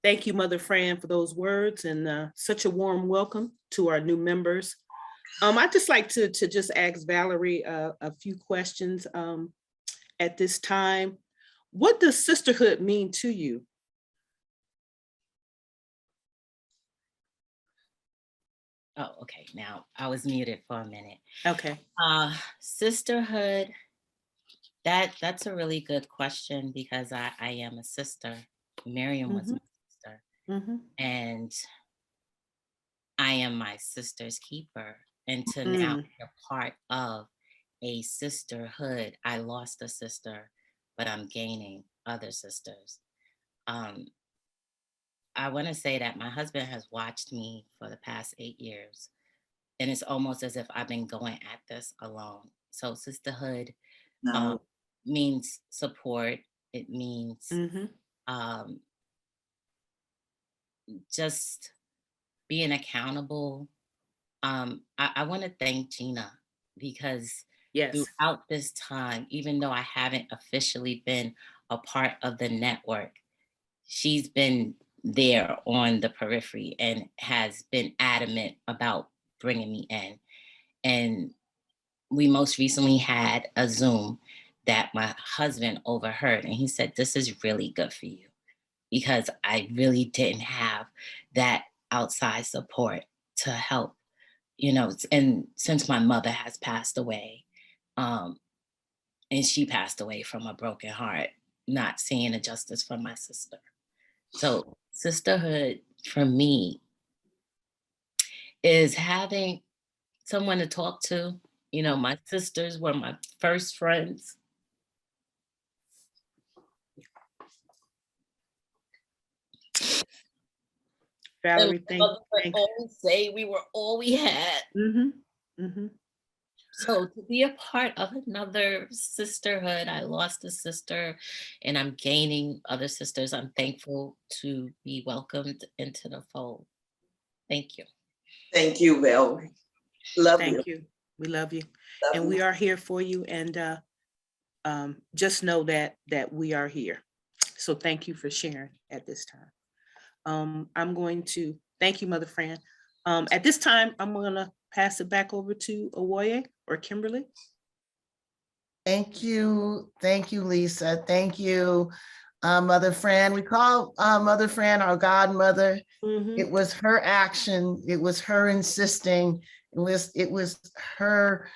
Thank you, Mother Fran, for those words and such a warm welcome to our new members. I'd just like to just ask Valerie a few questions at this time. What does sisterhood mean to you? Oh, okay. Now I was muted for a minute. Okay. Sisterhood, that's a really good question because I am a sister. Miriam was my sister. And I am my sister's keeper. And to now be a part of a sisterhood, I lost a sister, but I'm gaining other sisters. I want to say that my husband has watched me for the past 8 years, and it's almost as if I've been going at this alone. So sisterhood means support. It means just being accountable. I want to thank Gina because throughout this time, even though I haven't officially been a part of the network, she's been there on the periphery and has been adamant about bringing me in. And we most recently had a Zoom that my husband overheard, and he said, "This is really good for you," because I really didn't have that outside support to help, you know, and since my mother has passed away, and she passed away from a broken heart, not seeing a justice for my sister. So sisterhood for me is having someone to talk to. You know, my sisters were my first friends. Valerie, thank you. Always say we were all we had. So to be a part of another sisterhood, I lost a sister and I'm gaining other sisters. I'm thankful to be welcomed into the fold. Thank you. Thank you, Valerie. Thank you. We love you. And we are here for you. And just know that we are here. So thank you for sharing at this time. I'm going to thank you, Mother Fran. At this time, I'm going to pass it back over to Awoye or Kimberly. Thank you. Thank you, Lisa. Thank you, Mother Fran. We call Mother Fran our godmother. It was her action. It was her insisting. It was her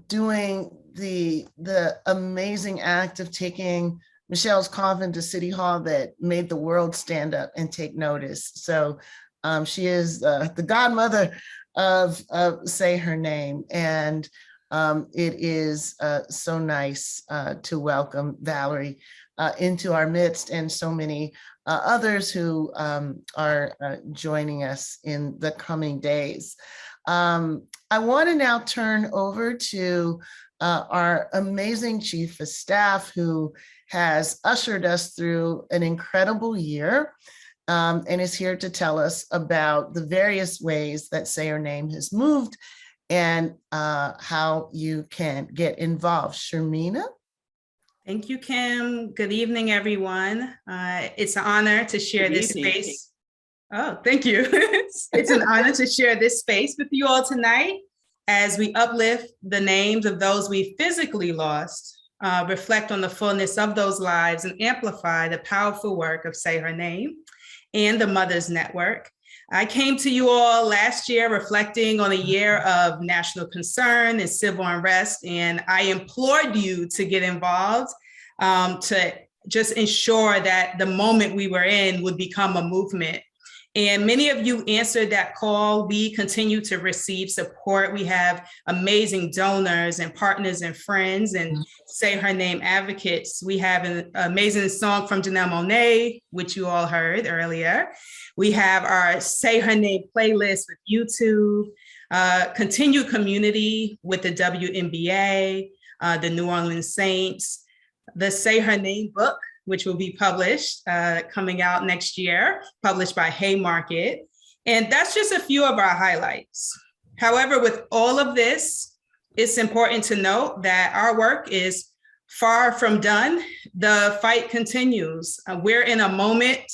doing the amazing act of taking Michelle's coffin to City Hall that made the world stand up and take notice. So she is the godmother of Say Her Name. And it is so nice to welcome Valerie into our midst and so many others who are joining us in the coming days. I want to now turn over to our amazing Chief of Staff who has ushered us through an incredible year and is here to tell us about the various ways that Say Her Name has moved and how you can get involved. Sharmina? Thank you, Kim. Good evening, everyone. It's an honor to share this space. Oh, thank you. It's an honor to share this space with you all tonight as we uplift the names of those we physically lost, reflect on the fullness of those lives, and amplify the powerful work of Say Her Name and the Mothers Network. I came to you all last year reflecting on a year of national concern and civil unrest, and I implored you to get involved to just ensure that the moment we were in would become a movement. And many of you answered that call. We continue to receive support. We have amazing donors and partners and friends and Say Her Name advocates. We have an amazing song from Janelle Monáe, which you all heard earlier. We have our Say Her Name playlist with YouTube, continued community with the WNBA, the New Orleans Saints, the Say Her Name book, which will be published, coming out next year, published by Haymarket. And that's just a few of our highlights. However, with all of this, it's important to note that our work is far from done. The fight continues. We're in a moment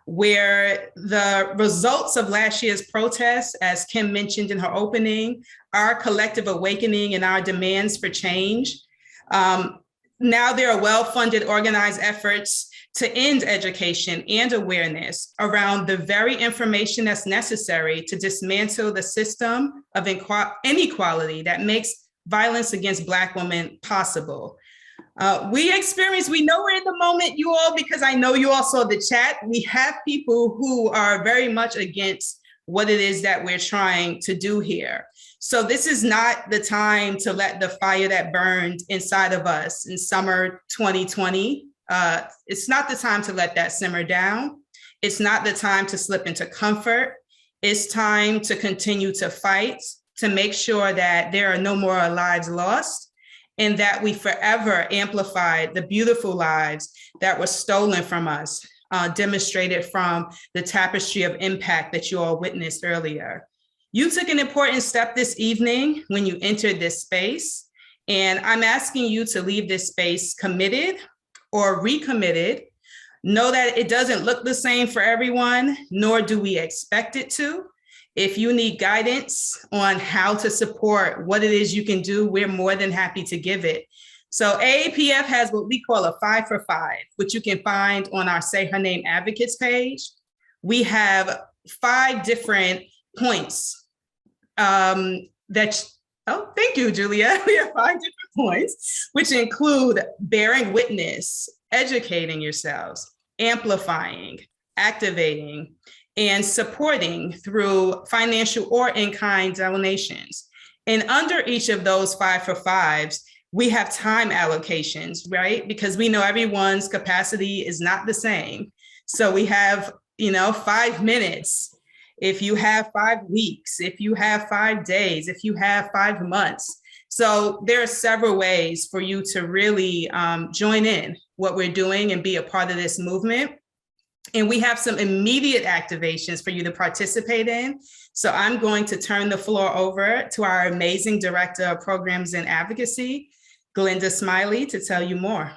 where the results of last year's protests, as Kim mentioned in her opening, our collective awakening and our demands for change. Now there are well-funded, organized efforts to end education and awareness around the very information that's necessary to dismantle the system of inequality that makes violence against Black women possible. We know we're in the moment, you all, because I know you all saw the chat. We have people who are very much against what it is that we're trying to do here. So this is not the time to let the fire that burned inside of us in summer 2020, it's not the time to let that simmer down. It's not the time to slip into comfort. It's time to continue to fight, to make sure that there are no more lives lost, and that we forever amplify the beautiful lives that were stolen from us, demonstrated from the tapestry of impact that you all witnessed earlier. You took an important step this evening when you entered this space, and I'm asking you to leave this space committed or recommitted. Know that it doesn't look the same for everyone, nor do we expect it to. If you need guidance on how to support what it is you can do, we're more than happy to give it. So AAPF has what we call a 5 for 5, which you can find on our Say Her Name Advocates page. We have 5 different points thank you, Julia. We have 5 different points, which include bearing witness, educating yourselves, amplifying, activating, and supporting through financial or in-kind donations. And under each of those 5 for 5s, we have time allocations, right? Because we know everyone's capacity is not the same. So we have, 5 minutes. If you have 5 weeks, if you have 5 days, if you have 5 months. So there are several ways for you to really join in what we're doing and be a part of this movement. And we have some immediate activations for you to participate in. So I'm going to turn the floor over to our amazing Director of Programs and Advocacy, Glenda Smiley, to tell you more.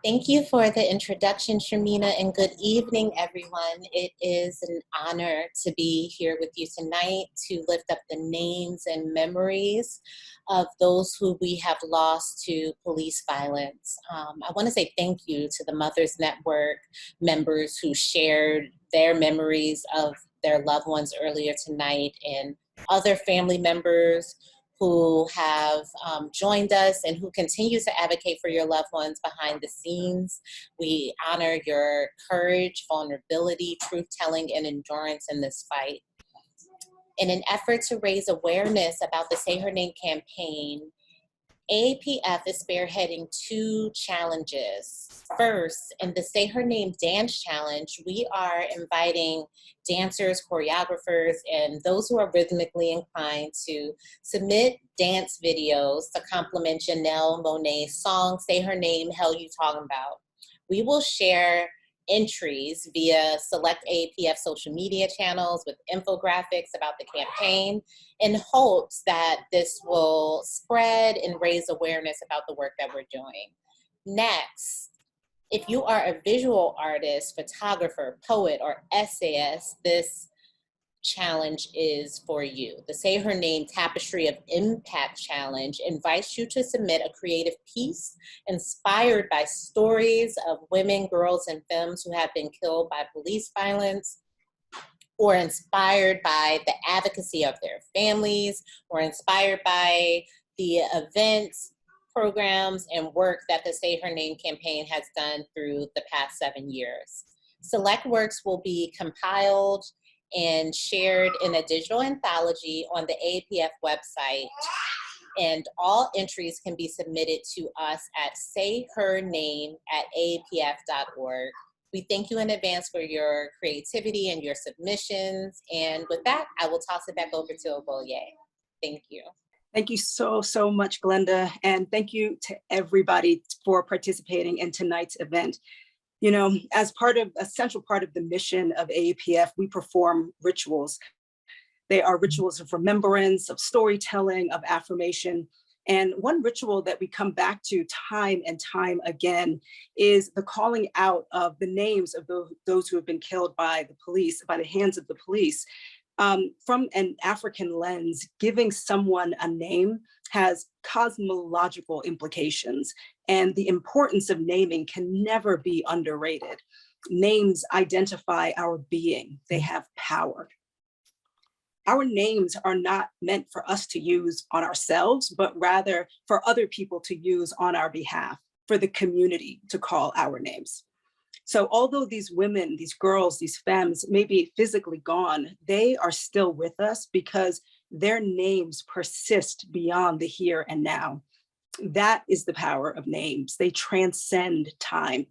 Thank you for the introduction, Sharmina, and good evening, everyone. It is an honor to be here with you tonight to lift up the names and memories of those who we have lost to police violence. I want to say thank you to the Mothers Network members who shared their memories of their loved ones earlier tonight, and other family members who have joined us and who continue to advocate for your loved ones behind the scenes. We honor your courage, vulnerability, truth-telling, and endurance in this fight. In an effort to raise awareness about the Say Her Name campaign, AAPF is spearheading 2 challenges. First, in the Say Her Name Dance Challenge, we are inviting dancers, choreographers, and those who are rhythmically inclined to submit dance videos to complement Janelle Monáe's song, Say Her Name, Hell You Talking About. We will share entries via select AAPF social media channels with infographics about the campaign in hopes that this will spread and raise awareness about the work that we're doing. Next, if you are a visual artist, photographer, poet, or essayist, this challenge is for you. The Say Her Name Tapestry of Impact Challenge invites you to submit a creative piece inspired by stories of women, girls, and femmes who have been killed by police violence, or inspired by the advocacy of their families, or inspired by the events, programs, and work that the Say Her Name campaign has done through the past 7 years. Select works will be compiled and shared in a digital anthology on the AAPF website. And all entries can be submitted to us at sayhername@aapf.org. We thank you in advance for your creativity and your submissions. And with that, I will toss it back over to Oboye. Thank you. Thank you so much, Glenda. And thank you to everybody for participating in tonight's event. You know, as part of a central part of the mission of AAPF, we perform rituals. They are rituals of remembrance, of storytelling, of affirmation. And one ritual that we come back to time and time again is the calling out of the names of those who have been killed by the police, by the hands of the police. From an African lens, giving someone a name has cosmological implications, and the importance of naming can never be underrated. Names identify our being, they have power. Our names are not meant for us to use on ourselves, but rather for other people to use on our behalf, for the community to call our names. So although these women, these girls, these femmes may be physically gone, they are still with us because their names persist beyond the here and now. That is the power of names. They transcend time.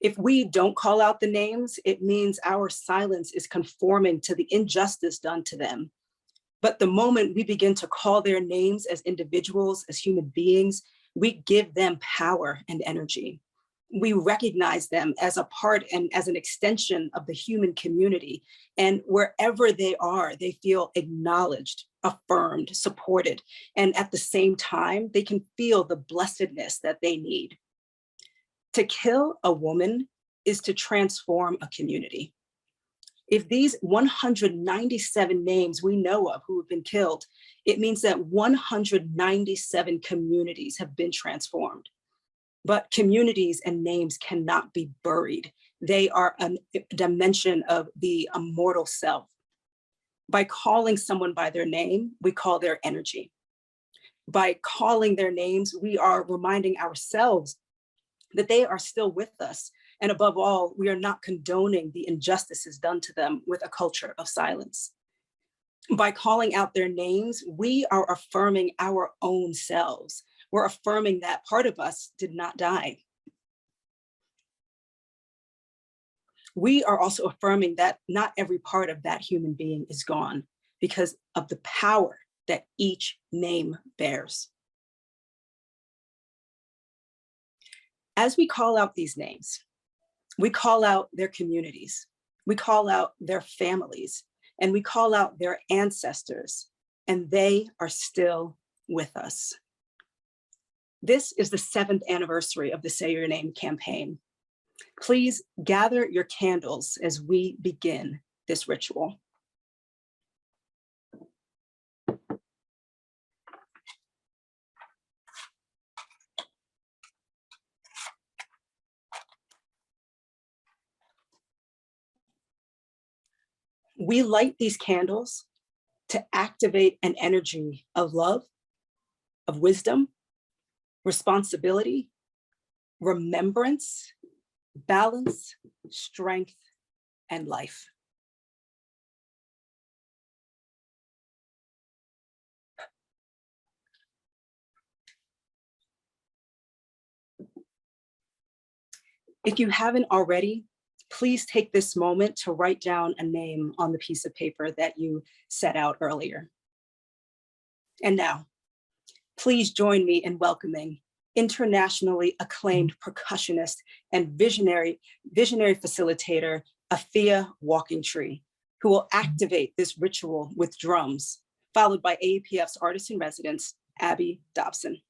If we don't call out the names, it means our silence is conforming to the injustice done to them. But the moment we begin to call their names as individuals, as human beings, we give them power and energy. We recognize them as a part and as an extension of the human community. And wherever they are, they feel acknowledged, affirmed, supported. And at the same time, they can feel the blessedness that they need. To kill a woman is to transform a community. If these 197 names we know of who have been killed, it means that 197 communities have been transformed. But communities and names cannot be buried. They are a dimension of the immortal self. By calling someone by their name, we call their energy. By calling their names, we are reminding ourselves that they are still with us. And above all, we are not condoning the injustices done to them with a culture of silence. By calling out their names, we are affirming our own selves. We're affirming that part of us did not die. We are also affirming that not every part of that human being is gone because of the power that each name bears. As we call out these names, we call out their communities, we call out their families, and we call out their ancestors, and they are still with us. This is the 7th anniversary of the Say Your Name campaign. Please gather your candles as we begin this ritual. We light these candles to activate an energy of love, of wisdom, responsibility, remembrance, balance, strength, and life. If you haven't already, please take this moment to write down a name on the piece of paper that you set out earlier. And now, please join me in welcoming internationally acclaimed percussionist and visionary facilitator, Afia Walking Tree, who will activate this ritual with drums, followed by AAPF's artist in residence, Abby Dobson.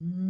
Oh.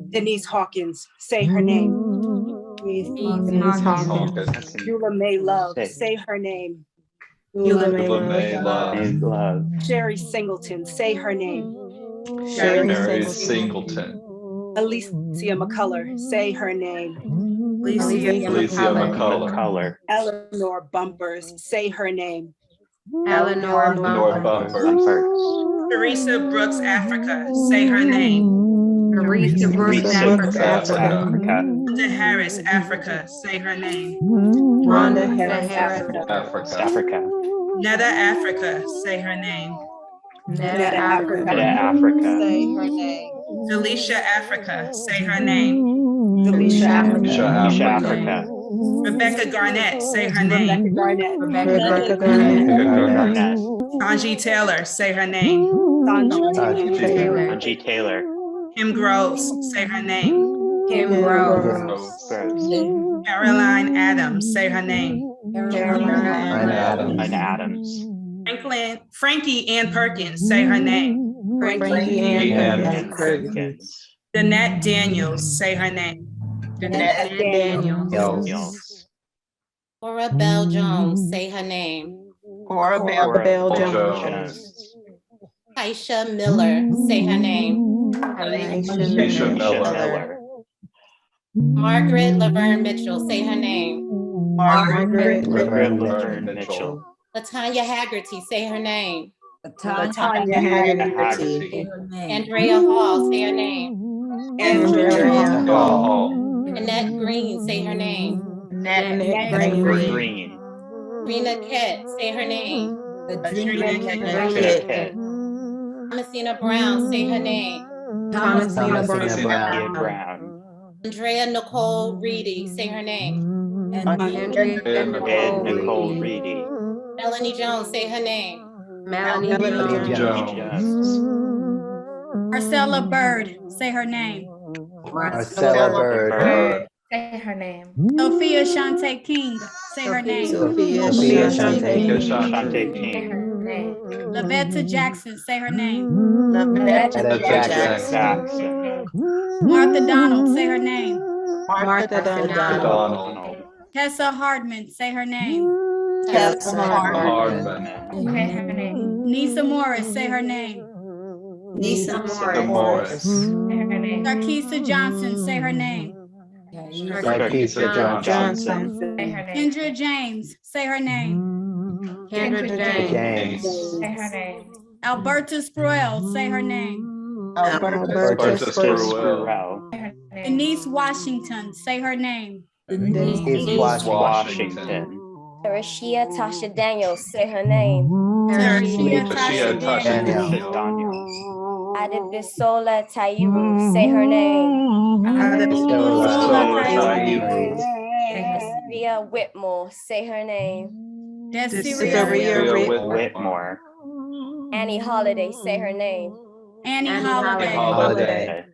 Denise Hawkins, say her name. Denise Hawkins. Eula May Love, say her name. Eula May Love. Sherry Singleton, say her name. Sherry Singleton. Alicia McCullough, say her name. Alicia McCullough. Eleanor Bumpers, say her name. Eleanor Bumpers. Teresa Brooks Africa, say her name. Teresa Brooks Africa. Rhonda Harris Africa, say her name. Rhonda Harris Africa. Netta Africa, say her name. Netta Africa. Say her name. Delisha Africa, say her name. Delisha Africa. Rebecca Garnett, say her name. Rebecca Garnett. Angie Taylor, say her name. Angie Taylor. Kim Groves, say her name. Kim Groves. Caroline Adams, say her name. Caroline Adams. Frankie Ann Perkins, say her name. Frankie Ann Perkins. Danette Daniels, say her name. Danette Daniels. Cora Bell Jones, say her name. Cora Bell Jones. Aisha Miller, say her name. Aisha Miller. Margaret Laverne Mitchell, say her name. Margaret Laverne Mitchell. Latanya Haggerty, say her name. Latanya Haggerty. Andrea Hall, say her name. Andrea Hall. Annette Green, say her name. Annette Green. Rena Kett, say her name. Thomasina Brown, say her name. Thomasina Brown. Andrea Nicole Reedy, say her name. And Nicole Reedy. Melanie Jones, say her name. Melanie Jones. Marcella Bird, say her name. Marcella Bird. Say her name. Sophia Shante King, say her name. Sophia Shante King. Lavetta Jackson, say her name. Lavetta Jackson. Martha Donald, say her name. Martha Donald. Tessa Hardman, say her name. Tessa Hardman. Say her name. Nisa Morris, say her name. Nisa Morris. Sarkisa Johnson, say her name. Sarkisa Johnson. Kendra James, say her name. Kendra James. Say her name. Alberta Spruill, say her name. Alberta Spruill. Denise Washington, say her name. Denise Washington. Rashia Tasha Daniels, say her name. Rashia Tasha Daniels. Adebisola Tairu, say her name. Adebisola Tairu. Desria Whitmore, say her name. Desria Whitmore. Annie Holiday, say her name. Annie Holiday.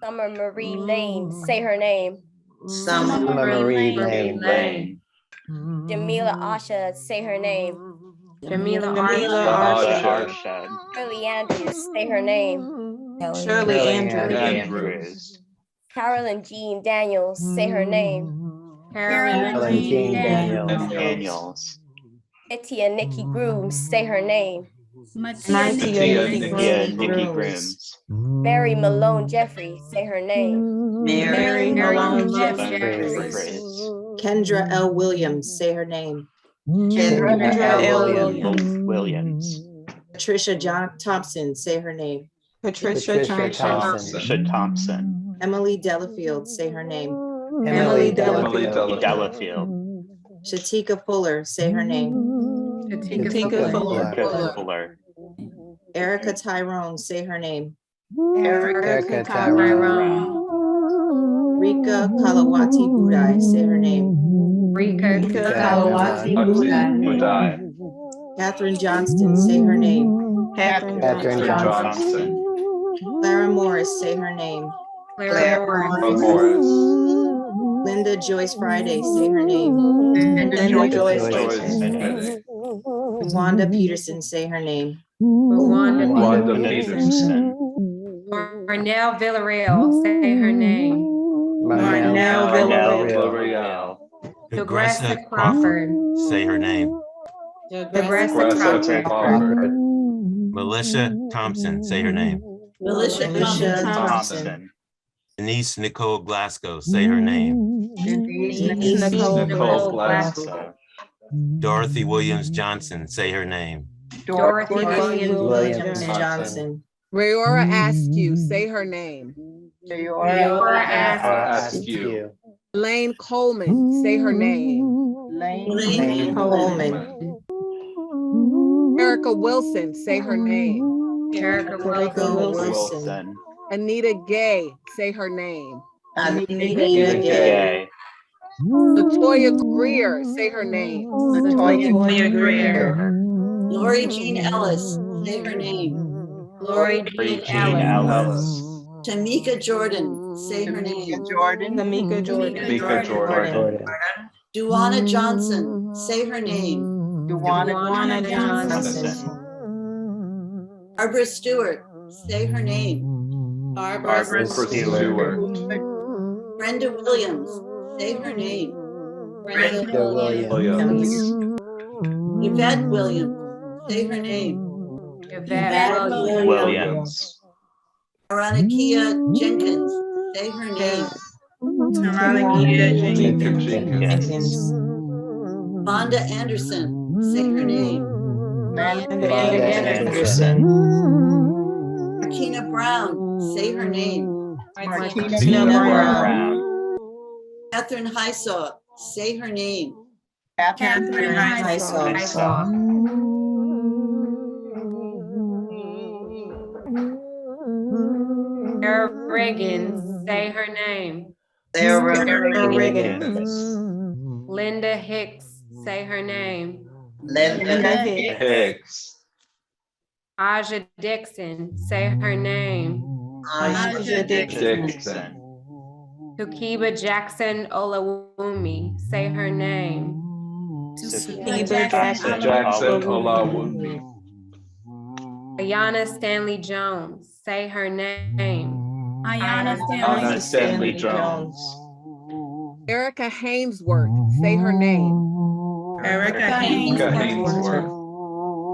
Summer Marie Lane, say her name. Summer Marie Lane. Jamila Asha, say her name. Jamila Arshad. Shirley Andrews, say her name. Shirley Andrews. Carolyn Jean Daniels, say her name. Carolyn Jean Daniels. Itia Nikki Grooms, say her name. Matia Nikki Grooms. Mary Malone Jeffrey, say her name. Mary Malone Jeffrey. Kendra L. Williams, say her name. Kendra L. Williams. Patricia Thompson, say her name. Patricia Thompson. Emily Delafield, say her name. Emily Delafield. Shatika Fuller, say her name. Shatika Fuller. Erica Tyrone, say her name. Erica Tyrone. Rika Kalawati Budai, say her name. Rika Kalawati Budai. Catherine Johnston, say her name. Catherine Johnston. Clara Morris, say her name. Clara Morris. Linda Joyce Friday, say her name. Linda Joyce Friday. Wanda Peterson, say her name. Wanda Peterson. Marnell Villarreal, say her name. Marnell Villarreal. Degressa Crawford, say her name. Degressa Crawford. Melissa Thompson, say her name. Melissa Thompson. Denise Nicole Glasgow, say her name. Denise Nicole Glasgow. Dorothy Williams Johnson, say her name. Dorothy Williams Johnson. Rayora Askew, say her name. Rayora Askew. Lane Coleman, say her name. Lane Coleman. Erica Wilson, say her name. Erica Wilson. Anita Gay, say her name. Anita Gay. Latoya Greer, say her name. Latoya Greer. Lori Jean Ellis, say her name. Lori Jean Ellis. Tamika Jordan, say her name. Tamika Jordan. Duana Johnson, say her name. Duana Johnson. Barbara Stewart, say her name. Barbara Stewart. Brenda Williams, say her name. Brenda Williams. Yvette Williams, say her name. Yvette Williams. Aranikia Jenkins, say her name. Taranakia Jenkins. Vonda Anderson, say her name. Anderson. Markina Brown, say her name. Markina Brown. Catherine Hysaw, say her name. Catherine Hysaw. Sarah Riggins, say her name. Sarah Riggins. Linda Hicks, say her name. Linda Hicks. Aja Dixon, say her name. Aja Dixon. Tukiba Jackson Olawumi, say her name. Tukiba Jackson Olawumi. Ayana Stanley Jones, say her name. Ayana Stanley Jones. Erica Hainsworth, say her name. Erica Hainsworth.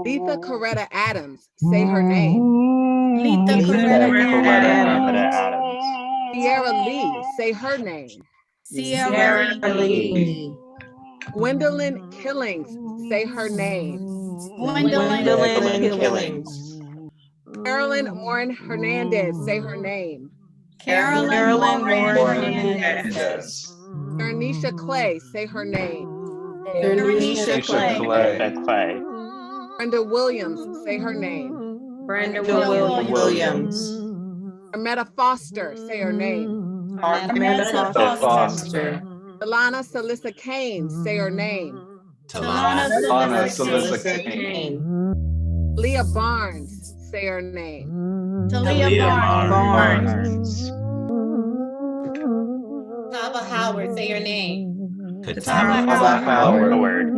Letha Coretta Adams, say her name. Letha Coretta Adams. Sierra Lee, say her name. Sierra Lee. Gwendolyn Killings, say her name. Gwendolyn Killings. Carolyn Warren Hernandez, say her name. Carolyn Warren Hernandez. Darnisha Clay, say her name. Darnisha Clay. Brenda Williams, say her name. Brenda Williams. Armetta Foster, say her name. Armetta Foster. Delana Salissa Kane, say her name. Talana Salissa Kane. Leah Barnes, say her name. Talia Barnes. Taba Howard, say her name. Taba Howard.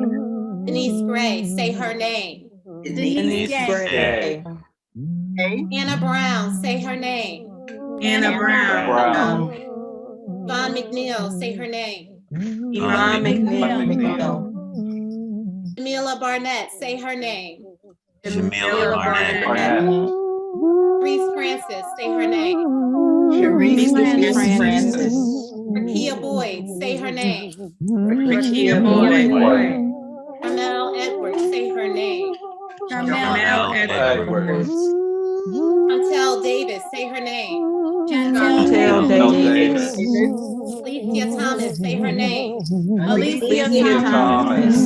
Denise Gray, say her name. Denise Gray. Anna Brown, say her name. Anna Brown. Yvonne McNeil, say her name. Yvonne McNeil. Jamila Barnett, say her name. Jamila Barnett. Reese Francis, say her name. Sharice Francis. Rakia Boyd, say her name. Rakia Boyd. Carmel Edwards, say her name. Carmel Edwards. Chantel Davis, say her name. Chantel Davis. Alicia Thomas, say her name. Alicia Thomas.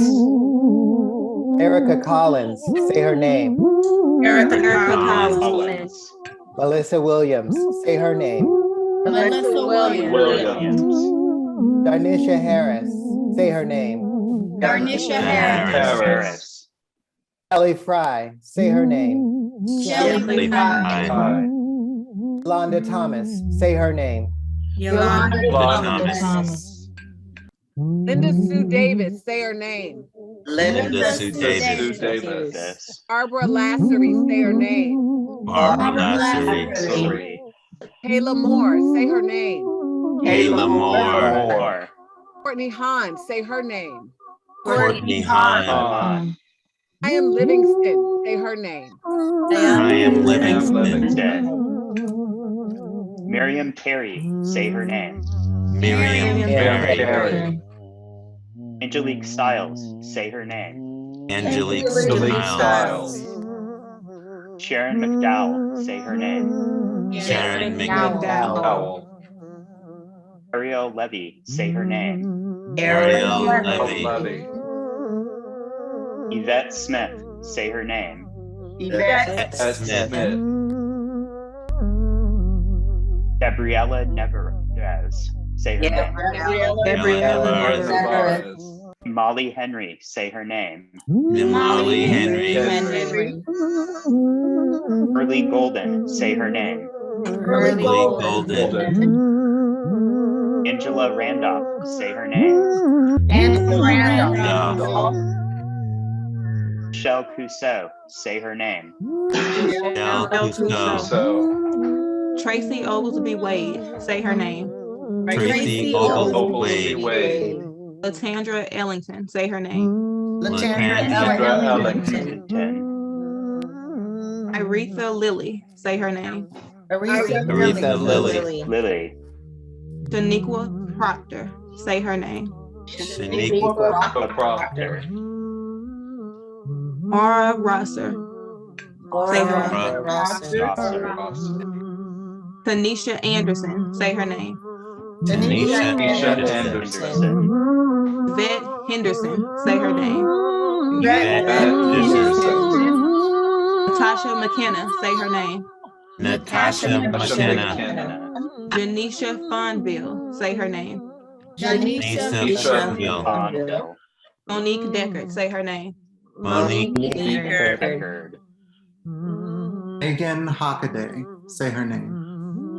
Erica Collins, say her name. Erica Collins. Melissa Williams, say her name. Melissa Williams. Darnisha Harris, say her name. Darnisha Harris. Kelly Fry, say her name. Kelly Fry. Yolanda Thomas, say her name. Yolanda Thomas. Linda Sue Davis, say her name. Linda Sue Davis. Barbara Lassery, say her name. Barbara Lassery. Kayla Moore, say her name. Kayla Moore. Courtney Hahn, say her name. Courtney Hahn. I am Livingston, say her name. I am Livingston. Miriam Terry, say her name. Miriam Terry. Angelique Stiles, say her name. Angelique Stiles. Sharon McDowell, say her name. Sharon McDowell. Ariel Levy, say her name. Ariel Levy. Yvette Smith, say her name. Yvette Smith. Gabriella Nevarez, say her name. Gabriella Nevarez. Molly Henry, say her name. Molly Henry. Early Golden, say her name. Early Golden. Angela Randolph, say her name. Angela Randolph. Michelle Cousseau, say her name. Michelle Cousseau. Tracy Oglesby Wade, say her name. Tracy Oglesby Wade. Latandra Ellington, say her name. Latandra Ellington. Aretha Lilly, say her name. Aretha Lilly. Shaniqua Proctor, say her name. Shaniqua Proctor. Mara Rosser, say her name. Tanisha Anderson, say her name. Tanisha Anderson. Yvette Henderson, say her name. Yvette Henderson. Natasha McKenna, say her name. Natasha McKenna. Janisha Fonville, say her name. Janisha Janisha Monique Deckard, say her name. Monique Deckard. Megan Hockaday, say her name.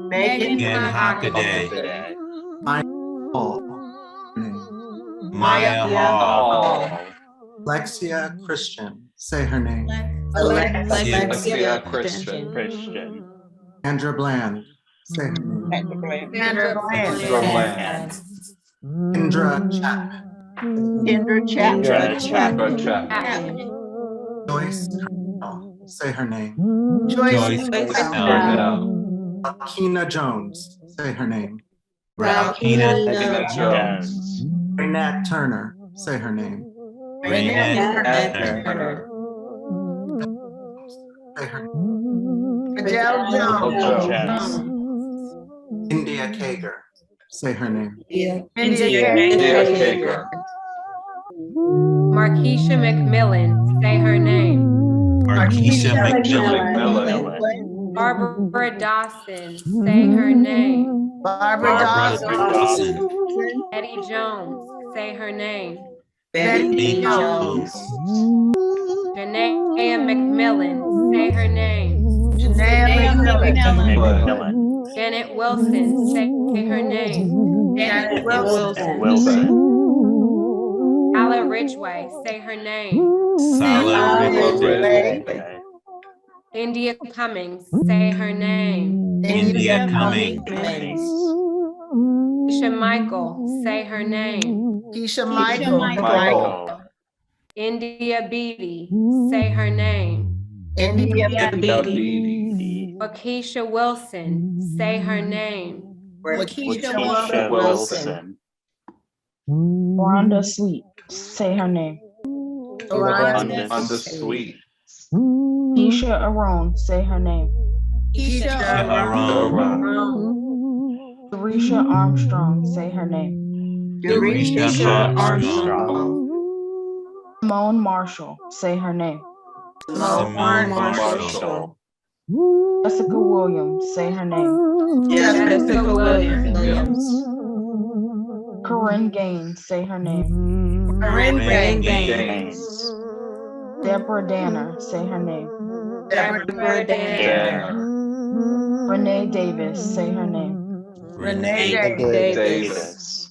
Megan Hockaday. Maya Hall, name. Maya Hall. Alexia Christian, say her name. Alexia Christian. Andra Bland, say her name. Sandra Bland. Indra Chap, Indra Chapman. Joyce Cornell, say her name. Joyce Cornell. Akina Jones, say her name. Rakina Jones. Raynette Turner, say her name. Raynette Turner. Say her name. Adele Jones. India Kager, say her name. India Kager. Markeisha McMillan, say her name. Markeisha McMillan. Barbara Dawson, say her name. Barbara Dawson. Betty Jones, say her name. Betty Jones. Janaea McMillan, say her name. Janaea McMillan. Janet Wilson, say her name. Janet Wilson. Sala Ridgway, say her name. Sala Ridgway. India Cummings, say her name. India Cummings. Keisha Michael, say her name. Keisha Michael. India Beatty, say her name. India Wakeisha Wilson, say her name. Wakeisha Wilson. Rhonda Sweet, say her name. Rhonda Sweet. Keisha Aron, say her name. Keisha Dorisha Armstrong, say her name. Dorisha Armstrong. Simone Marshall, say her name. Simone Marshall. Jessica Williams, say her name. Jessica Williams. Corinne Gaines, say her name. Corinne Gaines. Deborah Danner, say her name. Deborah Danner. Renee Davis, say her name. Renee Davis.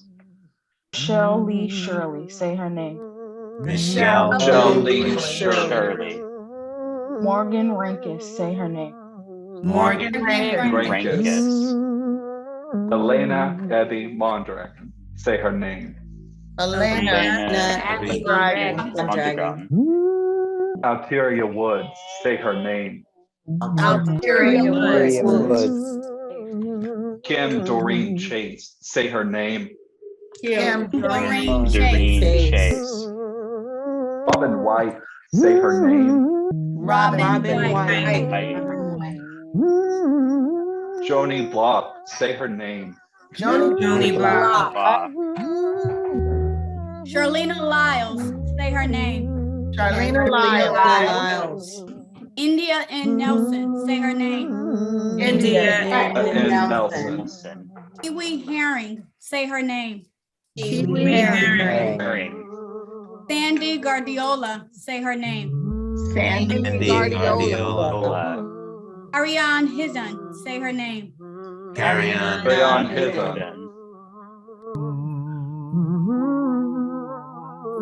Michelle Lee Shirley, say her name. Michelle Lee Shirley. Morgan Rankus, say her name. Morgan Rankus. Elena Abby Mondrak, say her name. Elena Abby Dragon. Alteria Woods, say her name. Alteria Woods. Kim Doreen Chase, say her name. Kim Doreen Chase. Robin White, say her name. Robin White. Joni Block, say her name. Joni Block. Charlena Lyles, say her name. Charlena Lyles. India and Nelson, say her name. India and Nelson. Kiwi Herring, say her name. Kiwi Herring. Sandy Guardiola, say her name. Sandy Guardiola. Ariane Hizon, say her name. Ariane Hizon.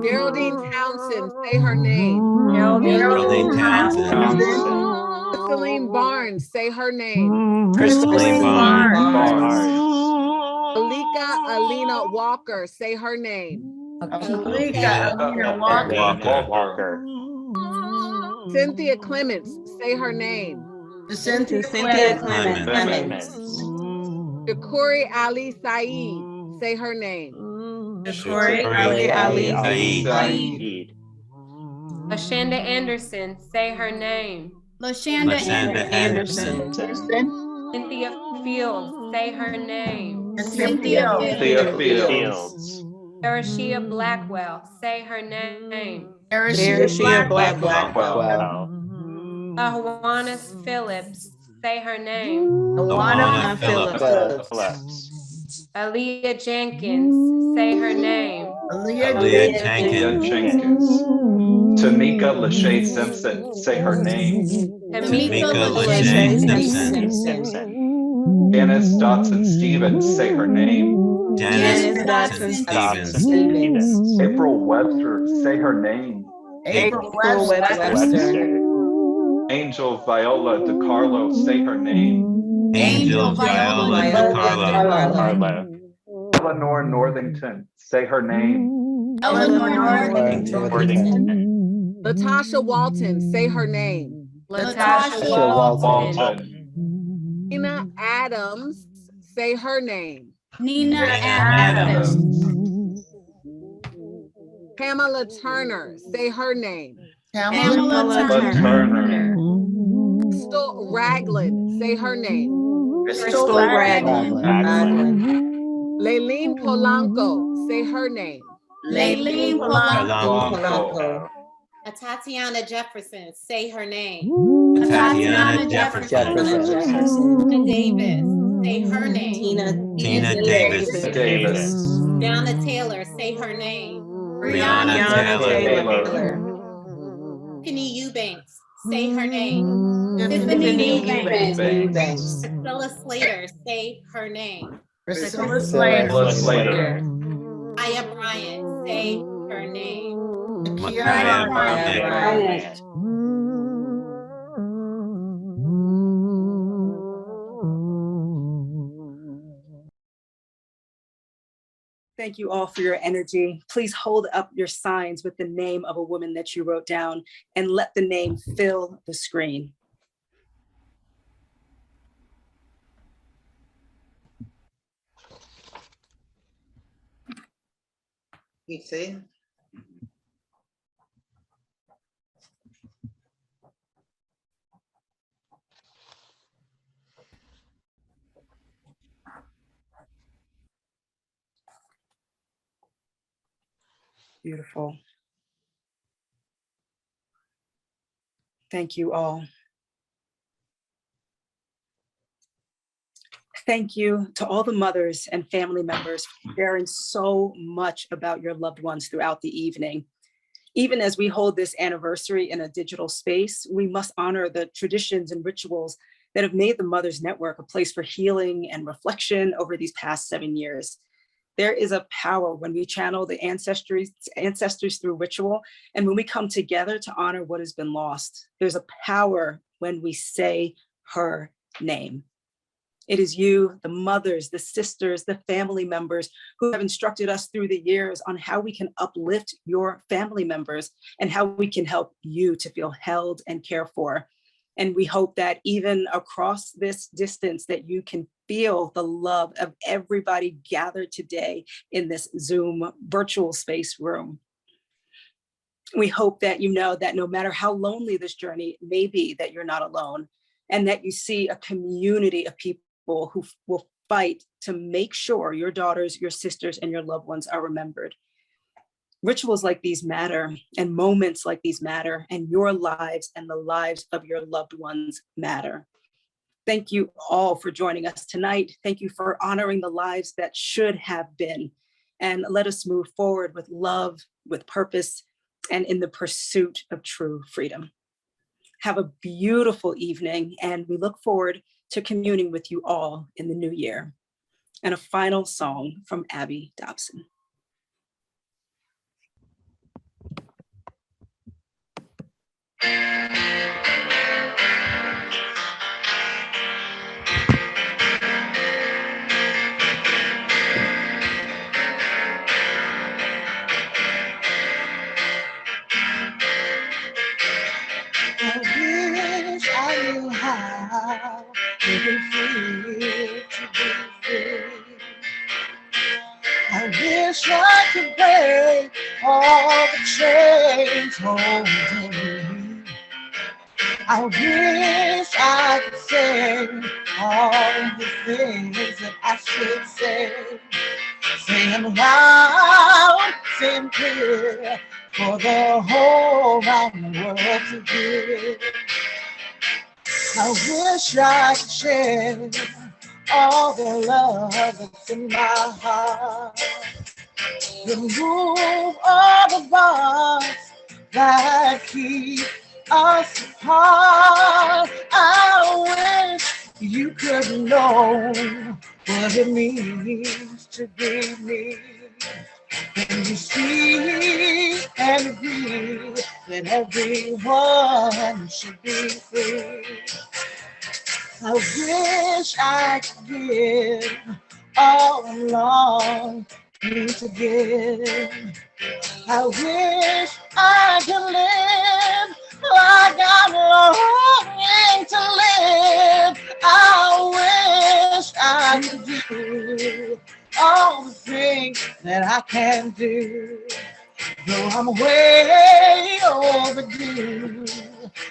Geraldine Townsend, say her name. Geraldine Townsend. Crystalline Barnes, say her name. Crystalline Barnes. Alika Alina Walker, say her name. Alika Alina Walker. Cynthia Clements, say her name. Cynthia Clements. Shakuri Ali Saeed, say her name. Shakuri Ali Saeed. Lashanda Anderson, say her name. Lashanda Anderson. Cynthia Fields, say her name. Cynthia Fields. Darashia Blackwell, say her name. Darashia Blackwell. Ahuanas Phillips, say her name. Awana Phillips. Aaliyah Jenkins, say her name. Aaliyah Jenkins. Tamika Lachey Simpson, say her name. Tamika Lachey Simpson. Janice Dotson Stevens, say her name. Janice Dotson Stevens. April Webster, say her name. April Webster. Angel Viola DiCarlo, say her name. Angel Viola DiCarlo. Eleanor Northington, say her name. Eleanor Worthington. Latasha Walton, say her name. Latasha Walton. Nina Adams, say her name. Nina Adams. Pamela Turner, say her name. Pamela Turner. Crystal Ragland, say her name. Crystal Ragland. Laylene Polanco, say her name. Laylene Polanco. Tatiana Jefferson, say her name. Tatiana Jefferson. Tina Davis, say her name. Tina Davis. Brianna Taylor, say her name. Brianna Taylor. Tiffany Eubanks, say her name. Tiffany Eubanks. Priscilla Slater, say her name. Priscilla Slater. Aya Bryant, say her name. Micaiah Bryant. Thank you all for your energy. Please hold up your signs with the name of a woman that you wrote down and let the name fill the screen. You see? Beautiful. Thank you all. Thank you to all the mothers and family members for sharing so much about your loved ones throughout the evening. Even as we hold this anniversary in a digital space, we must honor the traditions and rituals that have made the Mothers Network a place for healing and reflection over these past 7 years. There is a power when we channel the ancestors through ritual, and when we come together to honor what has been lost. There's a power when we say her name. It is you, the mothers, the sisters, the family members who have instructed us through the years on how we can uplift your family members and how we can help you to feel held and cared for. And we hope that even across this distance that you can feel the love of everybody gathered today in this Zoom virtual space room. We hope that you know that no matter how lonely this journey may be, that you're not alone, and that you see a community of people who will fight to make sure your daughters, your sisters, and your loved ones are remembered. Rituals like these matter, and moments like these matter, and your lives and the lives of your loved ones matter. Thank you all for joining us tonight. Thank you for honoring the lives that should have been. And let us move forward with love, with purpose, and in the pursuit of true freedom. Have a beautiful evening, and we look forward to communing with you all in the new year. And a final song from Abby Dobson. I wish I knew how it would feel to be free. I wish I could break all the chains holding me. I wish I could say all the things that I should say. Say them loud, say them clear, for the whole round world to hear. I wish I could share all the love that's in my heart. Remove all the bars that keep us apart. I wish you could know what it means to be me. And you see and agree that everyone should be free. I wish I could give all along you to give. I wish I could live like I'm longing to live. I wish I could do all the things that I can do. Though I'm way overdue,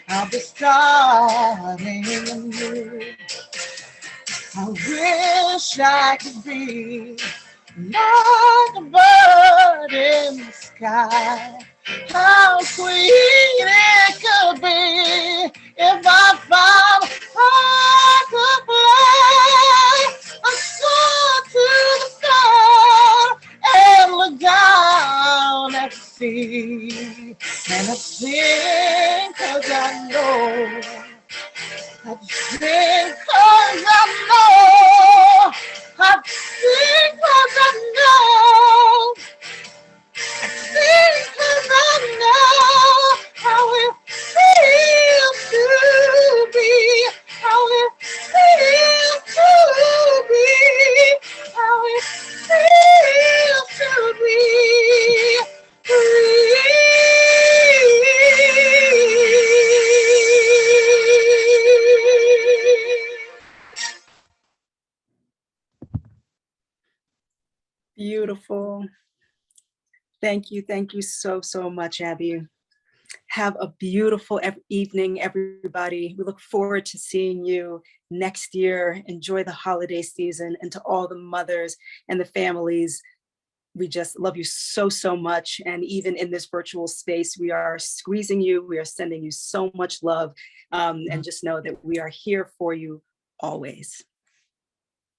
I'll be starting anew. I wish I could be like a bird in the sky. How sweet it could be if I found I could fly. I soar to the sky and look down at the sea. And I sing 'cause I know. I sing 'cause I know. I sing 'cause I know. I sing 'cause I know how it feels to be. How it feels to be. How it feels to be free. Beautiful. Thank you so, so much, Abby. Have a beautiful evening, everybody. We look forward to seeing you next year. Enjoy the holiday season, and to all the mothers and the families, we just love you so, so much. And even in this virtual space, we are squeezing you. We are sending you so much love. And just know that we are here for you always.